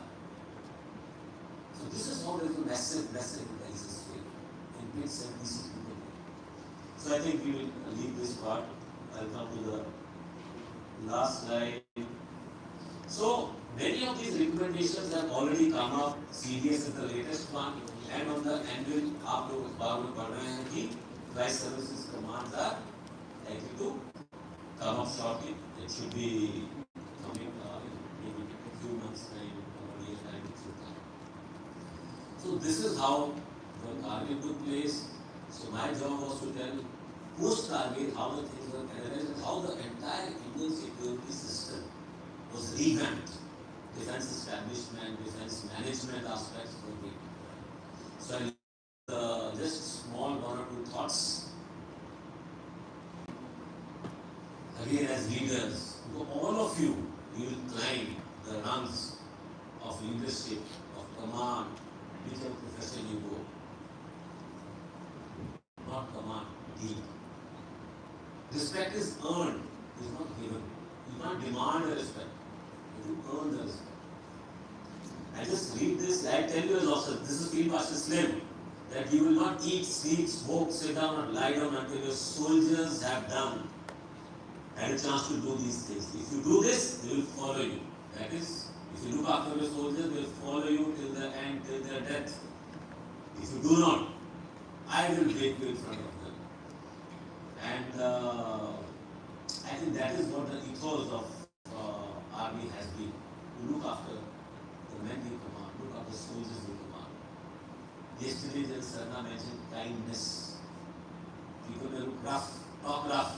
So this is how there is a massive crisis in bits and pieces. So I think we will leave this part. I'll come to the last slide. So many of these recommendations have already come up. CDS is the latest one, and on the anvil, आप लोग इस बार में पढ़ रहे हैं कि Price Services commands are likely to come up shortly. It should be coming in maybe a few months' time or a year's time. It should come. So this is how the Kargil took place. So my job was to tell post-Kargil how the things were analyzed and how the entire Indian security system was revamped. Defense establishment, defense management aspects were being. So I just small one or two thoughts. Again, as leaders, all of you, you will climb the rungs of leadership, of command, whichever profession you go. Not command, deep. Respect is earned, it is not given. You can't demand the respect. You earn the respect. I just read this, I tell you as officer, this is Field Marshal Slim, that you will not eat, sleep, smoke, sit down or lie down until your soldiers have had a chance to do these things. If you do this, they will follow you. That is, if you look after your soldiers, they will follow you till the end, till their death. If you do not, I will break you in front of them. And I think that is what the ethos of army has been. To look after the men you command, look after the soldiers you command. Yesterday, General Sarna mentioned kindness. People may look rough, talk rough,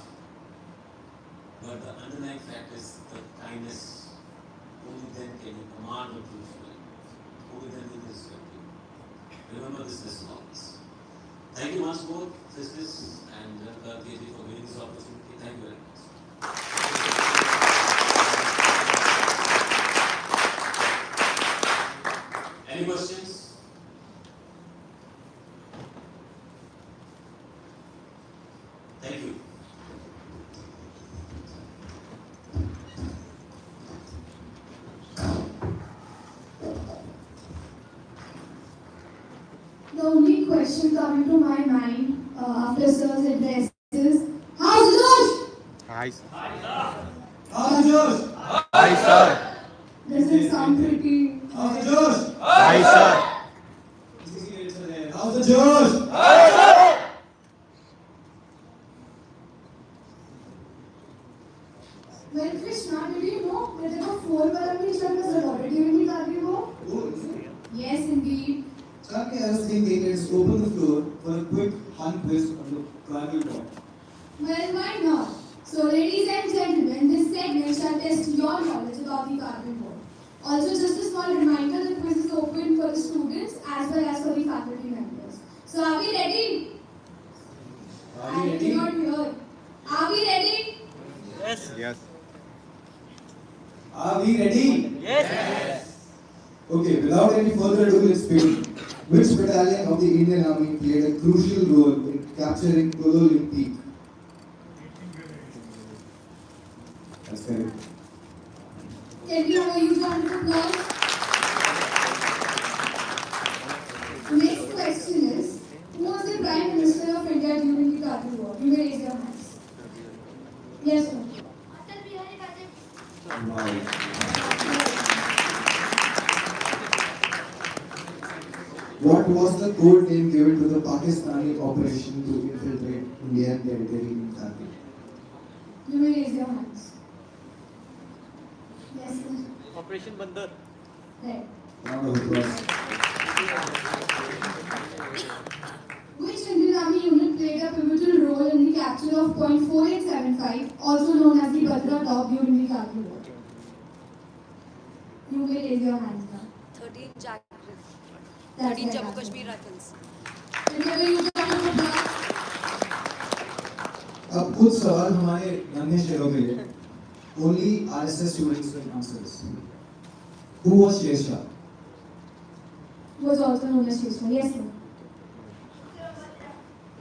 but the underlying fact is the kindness. Only then can you command what you feel. Only then will they respect you. Remember this lesson always. Thank you once more, sisters and Kargil for giving this opportunity. Thank you very much. Any questions? Thank you. The only question coming to my mind after Sir's address is, how's Josh? Hi, sir. How's Josh? Hi, sir. Does it sound pretty? How's Josh? Hi, sir. How's Josh? Well, Krishna, did you know that there were 4 Paramahansa chakras awarded during the Kargil War? Oh, is it? Yes, indeed. Chakya, I was thinking let's open the floor for a quick hunt quiz on the Kargil War. Well, why not? So, ladies and gentlemen, this segment shall test your knowledge about the Kargil War. Also, just a small reminder, the quiz is open for the students as well as for the faculty members. So, are we ready? I cannot hear. Are we ready? Yes. Yes. Are we ready? Yes. Okay, without any further ado, let's begin. Which battalion of the Indian Army played a crucial role in capturing Kargil Peak? That's correct. Can we have a huge round of applause? Next question is, who was the Prime Minister of India during the Kargil War? You may raise your hands. Yes, sir. Wow. What was the code name given to the Pakistani operation to infiltrate Indian territory in Kargil? You may raise your hands. Yes, sir. Operation Bandar. Right. Round of applause. Which Indian Army unit played a pivotal role in the capture of Point 4875, also known as the Badra Top, during the Kargil War? You may raise your hands now. 13 Jack Griff. That's 13 right, Jammu answer. Kashmir Rifles. Can we have a huge round of applause? अब कुछ सवाल हमारे नन्हे शेरों के लिए. Only RSS students can answer this. Who was Sher Was also known as Shishma. Yes, sir.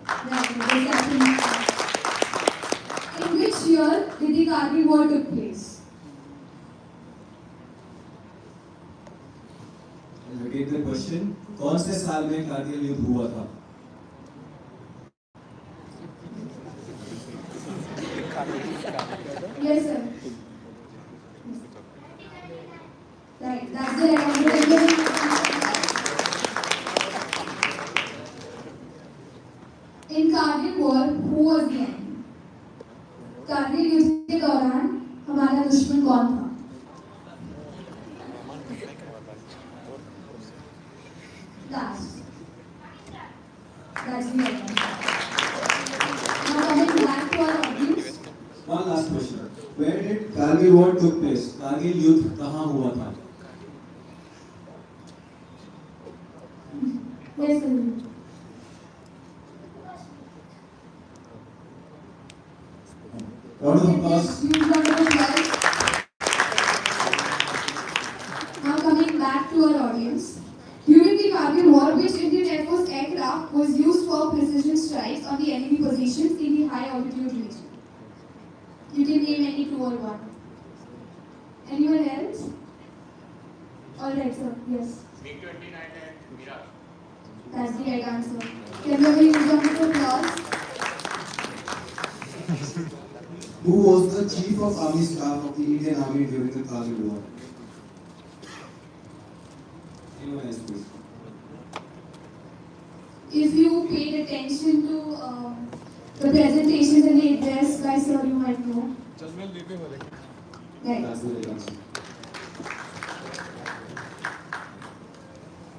Exactly. In which year did the Kargil War took place? I'll repeat the question. कौन से साल में कारगिल युद्ध हुआ था? Yes, sir. Right, that's the right answer. In Kargil War, who was the enemy? Kargil युद्ध के दौरान हमारा दुश्मन कौन था? That's the right answer. Now coming back to our audience. One last question. Where did Kargil War took place? Kargil युद्ध कहाँ हुआ था? Yes, sir. Round of applause. Huge round of applause. Now coming back to our audience. During the Kargil War, which Indian Air Force aircraft was used for precision strikes on the enemy positions in the high altitude region? You can name any 2 or 1. Anyone else? Alright, sir. Yes. MiG-29 and Mirage. That's the right answer. Can we have a huge round of applause? Who was the Chief of Army Staff of the Indian Army during the Kargil War? Anyone else, please? If you paid attention to the presentations and the address by sir, you might know. Right. That's the right answer.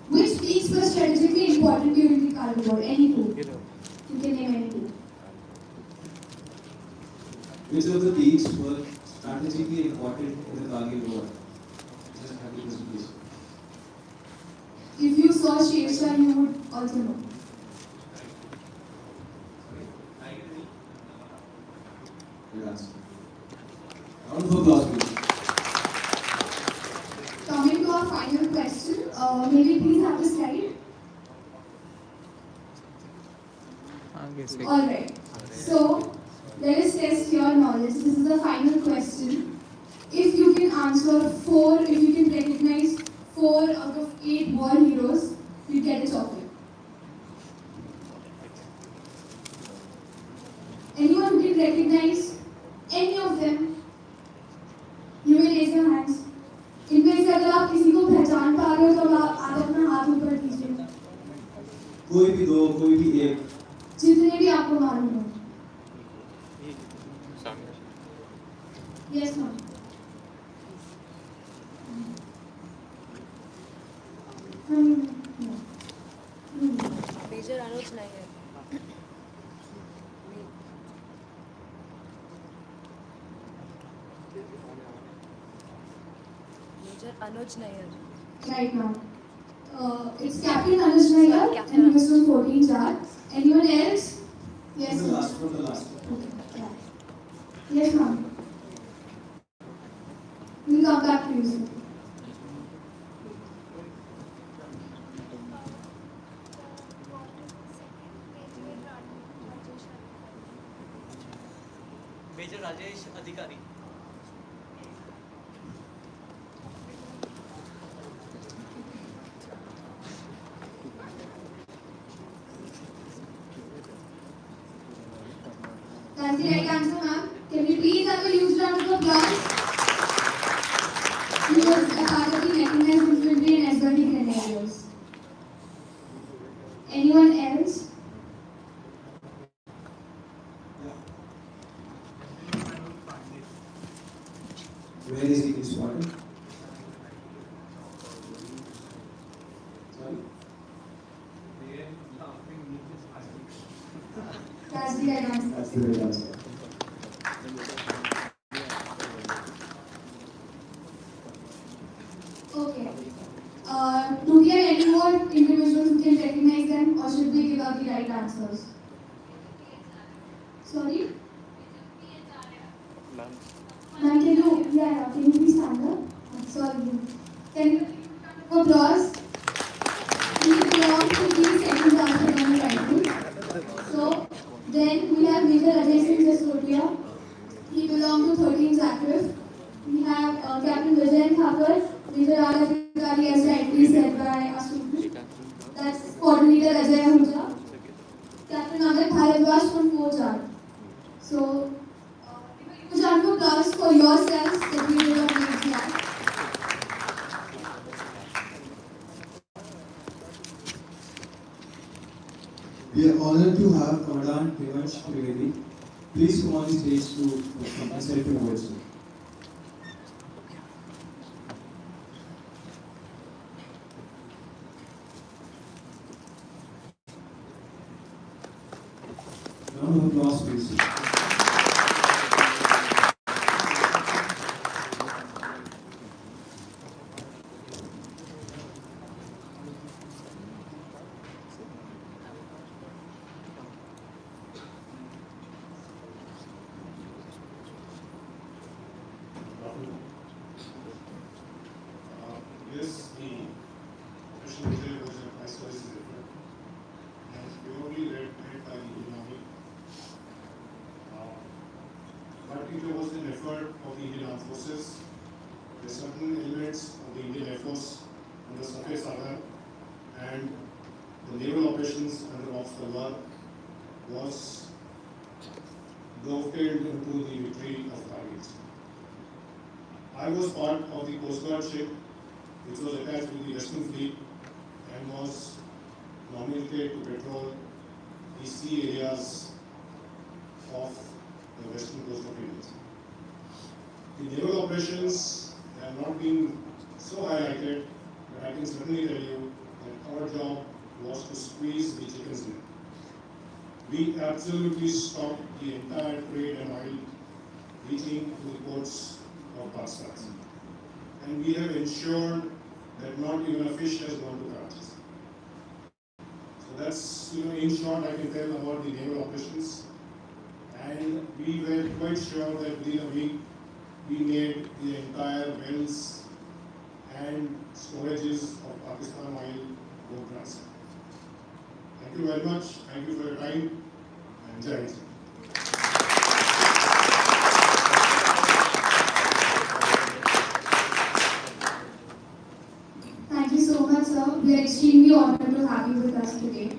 Which peaks were strategically important during the Kargil War? Any two. You can name any two. Which of the peaks were strategically important in the Kargil War? Just have the presentation. If you saw Shesha, you would also know. Good answer. Round of applause, please. Coming to our final question, may we please have the slide? Alright, so let us test your knowledge. This is the final question. If you can answer if you can recognize 4 out of 8 war heroes, you get a chocolate. Anyone who can recognize any of them, you may raise your hands. इनमें से अगर आप किसी को पहचान पा रहे हो तो आप अपना हाथ ऊपर कीजिए. कोई भी दो, कोई भी एक. जितने भी आपको मालूम हो. Yes, ma'am. Major Anuj Nair. Major Anuj Nair. Right now. It's Captain Anuj Nair and he was from 14 Jar. Anyone else? Yes, The last from the last. Okay. Yeah. Yes, ma'am. We'll come back to you, sir. Major Rajesh Adhikari. That's the right answer, ma'am. Can we please have a huge round of applause? He was a part of the mechanized infantry and SBT grenadiers. Anyone else? Where is he spotted? Sorry? That's the right answer. That's the right answer. Okay. Do we have any more individuals who can recognize them, or should we give out the right answers? Sorry? Ma'am, can you please stand up? Sorry. Can you applause? We belong to the second class of rifle. So, then we have Major Ajay Singh Jasodia. He belonged to 13 Zagreb. We have Captain Vijay Thakur, Major R. Adhikari, as rightly said by our student. That's Coordinator Ajay Ahuja. Captain Amit Bharadwaj from 4 Jar. So, a round of applause for yourselves that we will have made here. We are honored to have Commandant Devansh Trivedi. Please come on the stage to recite your words. Round of applause, please. Yes, the official military version of my story is different. And it's purely led by the Indian Army. But it was an effort of the Indian Armed Forces the certain elements of the Indian Air Force under Surface Radar and the naval operations under Ops Talwar was dovetailed into the victory of Kargil. I was part of the Coast Guard ship which was attached to the Western Fleet and was nominated to patrol the sea areas of the western coast of India. The naval operations have not been so highlighted, but I can certainly tell you that our job was to squeeze the chicken's neck. We absolutely stopped the entire trade and oil reaching to the ports of Pakistan. And we have ensured that not even a fish has gone to Karachi. So that's, in short, I can tell about the naval operations. And we were quite sure that within a week, we made the entire wells and storages of Pakistan oil go transit. Thank you very much. Thank you for your time. And Jai Hind. Thank you so much, sir. We are extremely honored to have you with us today.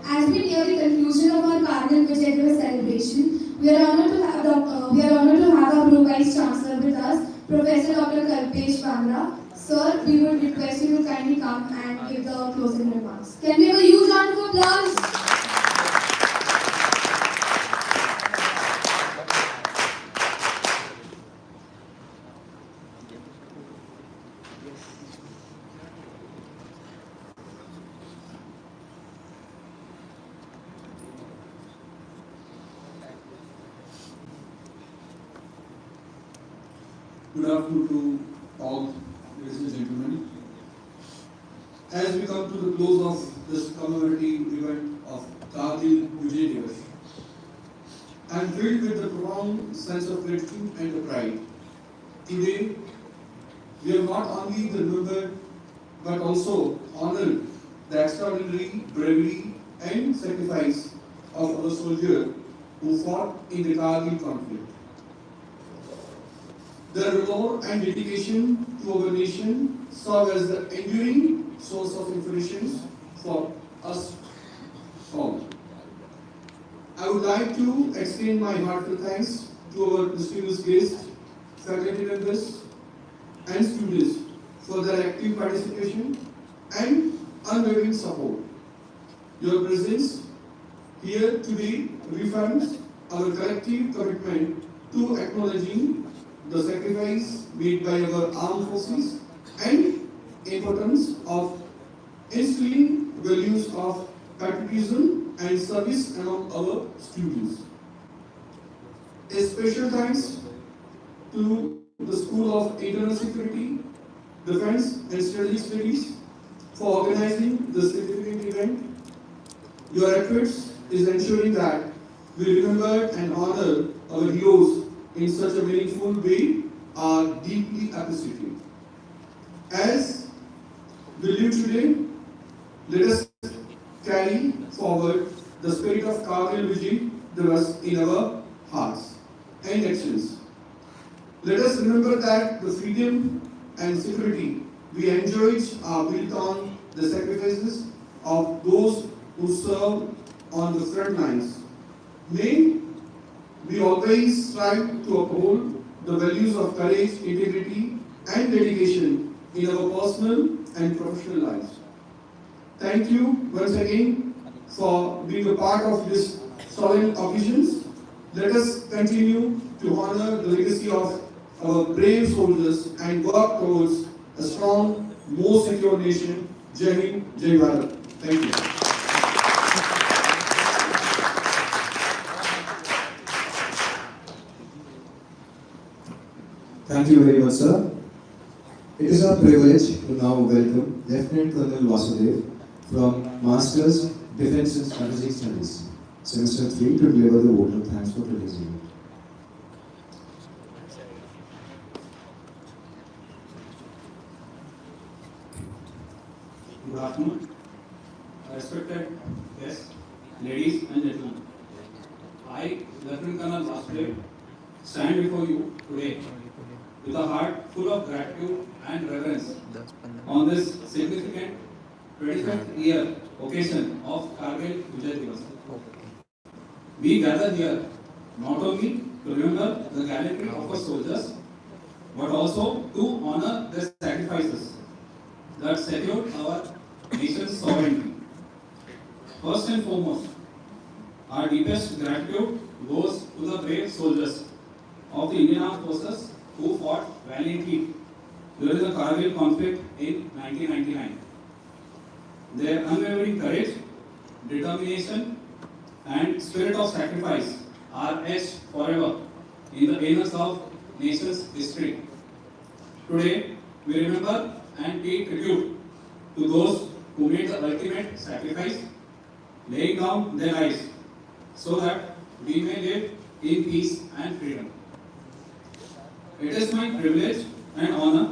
As we near the conclusion of our Kargil Vijay દિવસ celebration, we are honored to have our Pro Vice Chancellor with us, Professor Dr. Kalpesh Bandra. Sir, we would request you to kindly come and give the closing remarks. Can we have a huge round of applause? Good afternoon to all, ladies and gentlemen. As we come to the close of this commemorative event of Kargil Vijay દિવસ, I am filled with the profound sense of gratitude and the pride. Today, we have not only remembered but also honored the extraordinary bravery and sacrifice of our soldiers who fought in the Kargil conflict. Their valor and dedication to our nation serve as the enduring source of inspiration for us all. I would like to extend my heartfelt thanks to our distinguished guests, faculty members, and students for their active participation and unwavering support. Your presence here today reaffirms our collective commitment to acknowledging the sacrifice made by our armed forces and importance of instilling values of patriotism and service among our students. A special thanks to the School of Internal Security, Defense and Strategic Studies for organizing this significant event. Your efforts is ensuring that we remember and honor our heroes in such a meaningful way are deeply appreciated. As we live today, let us carry forward the spirit of Kargil Vijay દિવસ in our hearts and actions. Let us remember that the freedom and security we enjoyed are built on the sacrifices of those who serve on the front lines. May we always strive to uphold the values of courage, integrity, and dedication in our personal and professional lives. Thank you once again for being a part of this solemn occasions. Let us continue to honor the legacy of our brave soldiers and work towards a strong, more secure nation. Jai Hind, Jai Bharat. Thank you. Thank you very much, sir. It is our privilege to now welcome Lieutenant Colonel Vasudev from Masters, Defense and Strategic Studies, Semester 3, to deliver the vote of thanks for today's event. Good afternoon, respected guests, ladies and gentlemen. I, Lieutenant Colonel Rashtriya, stand before you today with a heart full of gratitude and reverence on this significant 25th year occasion of Kargil Vijay Divas. We gather here not only to remember the gallantry of our soldiers, but also to honor their sacrifices that secured our nation's sovereignty. First and foremost, our deepest gratitude goes to the brave soldiers of the Indian Armed Forces who fought valiantly during the Kargil conflict in 1999. Their unwavering courage, determination, and spirit of sacrifice are etched forever in the annals of nation's history. Today, we remember and pay tribute to those who made the ultimate sacrifice, laying down their lives so that we may live in peace and freedom. It is my privilege and honor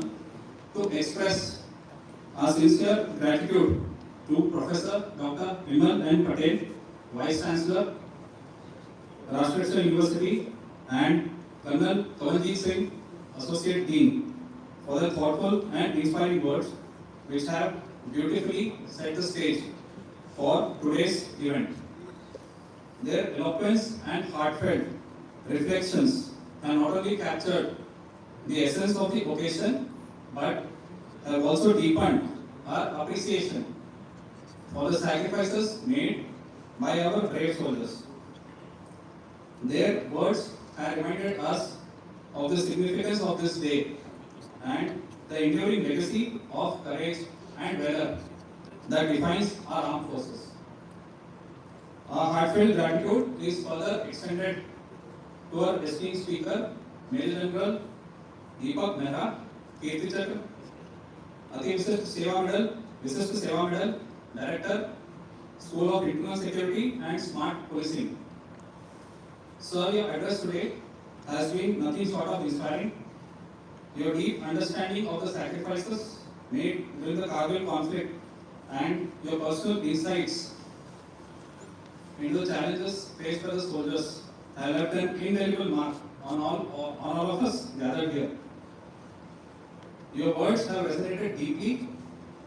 to express our sincere gratitude to Professor Dr. Vimal N. Patel, Vice Chancellor, Rashtriya University, and Colonel Kavanjit Singh, Associate Dean, for their thoughtful and inspiring words which have beautifully set the stage for today's event. Their eloquence and heartfelt reflections have not only captured the essence of the occasion, but have also deepened our appreciation for the sacrifices made by our brave soldiers. Their words have reminded us of the significance of this day and the enduring legacy of courage and valor that defines our armed forces. Our heartfelt gratitude is further extended to our esteemed speaker, Major General Deepak Mehra, Kirti Chakra, Ati Vishisht Seva Medal, Director, School of Internal Security and Smart Policing. Sir, your address today has been nothing short of inspiring. Your deep understanding of the sacrifices made during the Kargil conflict and your personal insights into the challenges faced by the soldiers have left an indelible mark on all of us gathered here. Your words have resonated deeply,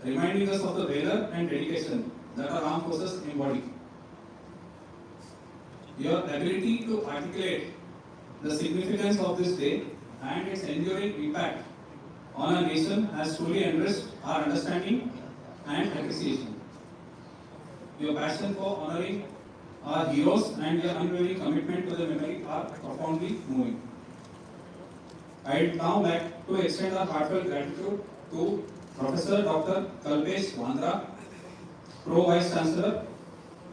reminding us of the valor and dedication that our armed forces embody. Your ability to articulate the significance of this day and its enduring impact on our nation has truly enriched our understanding and appreciation. Your passion for honoring our heroes and your unwavering commitment to their memory are profoundly moving. I would now like to extend our heartfelt gratitude to Professor Dr. Kalpesh Vandra, Pro Vice Chancellor,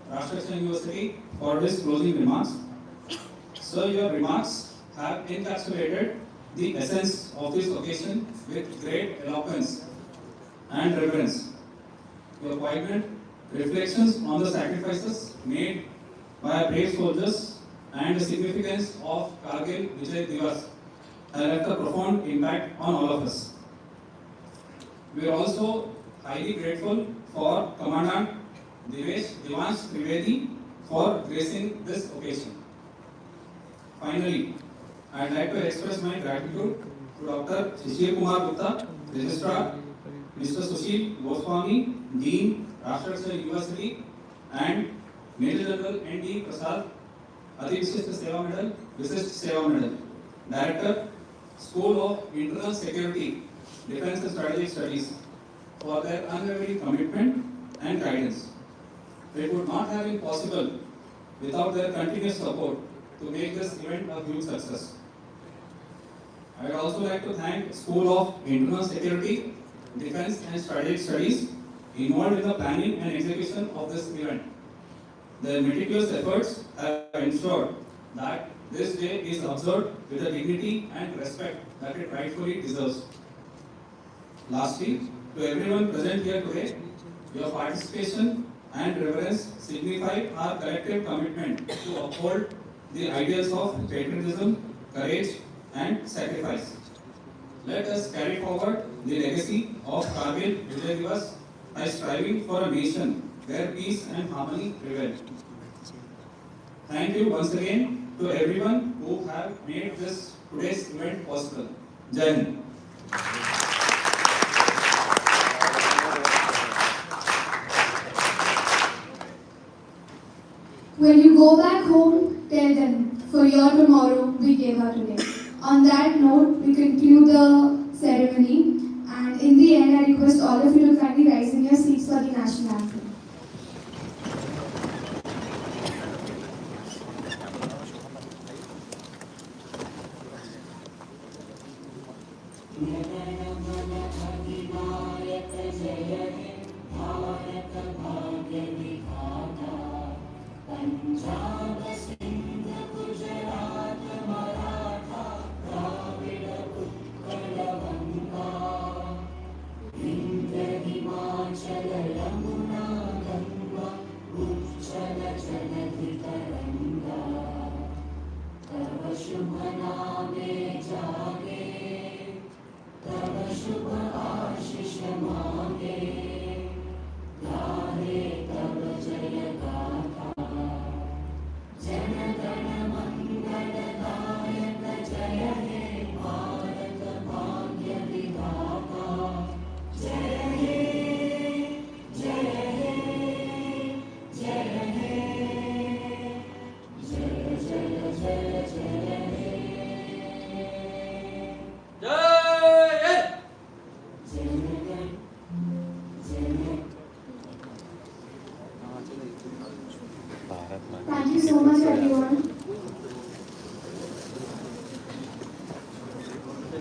Rashtriya University, for his closing remarks. Sir, your remarks have encapsulated the essence of this occasion with great eloquence and reverence. Your poignant reflections on the sacrifices made by our brave soldiers and the significance of Kargil Vijay Divas have left a profound impact on all of us. We are also highly grateful for Commandant Devansh Trivedi for gracing this occasion. Finally, I would like to express my gratitude to Dr. Shishir Kumar Gupta, Registrar, Mr. Sushil Goswami, Dean, Rashtriya University, and Major General N.D. Prasad, Ati Vishisht Seva Medal, Director, School of Internal Security, Defense and Strategic Studies, for their unwavering commitment and guidance. It would not have been possible without their continuous support to make this event a huge success. I would also like to thank School of Internal Security, Defense and Strategic Studies involved in the planning and execution of this event. Their meticulous efforts have ensured that this day is observed with the dignity and respect that it rightfully deserves. Lastly, to everyone present here today, your participation and reverence signify our collective commitment to uphold the ideals of patriotism, courage, and sacrifice. Let us carry forward the legacy of Kargil Vijay Divas by striving for a nation where peace and harmony prevail. Thank you once again to everyone who have made this today's event possible. जय Hind. When you go back home, tell them, for your tomorrow, we gave our today. On that note, we conclude the ceremony. And in the end, I request all of you to kindly rise in your seats for the national anthem. Thank you so much, everyone.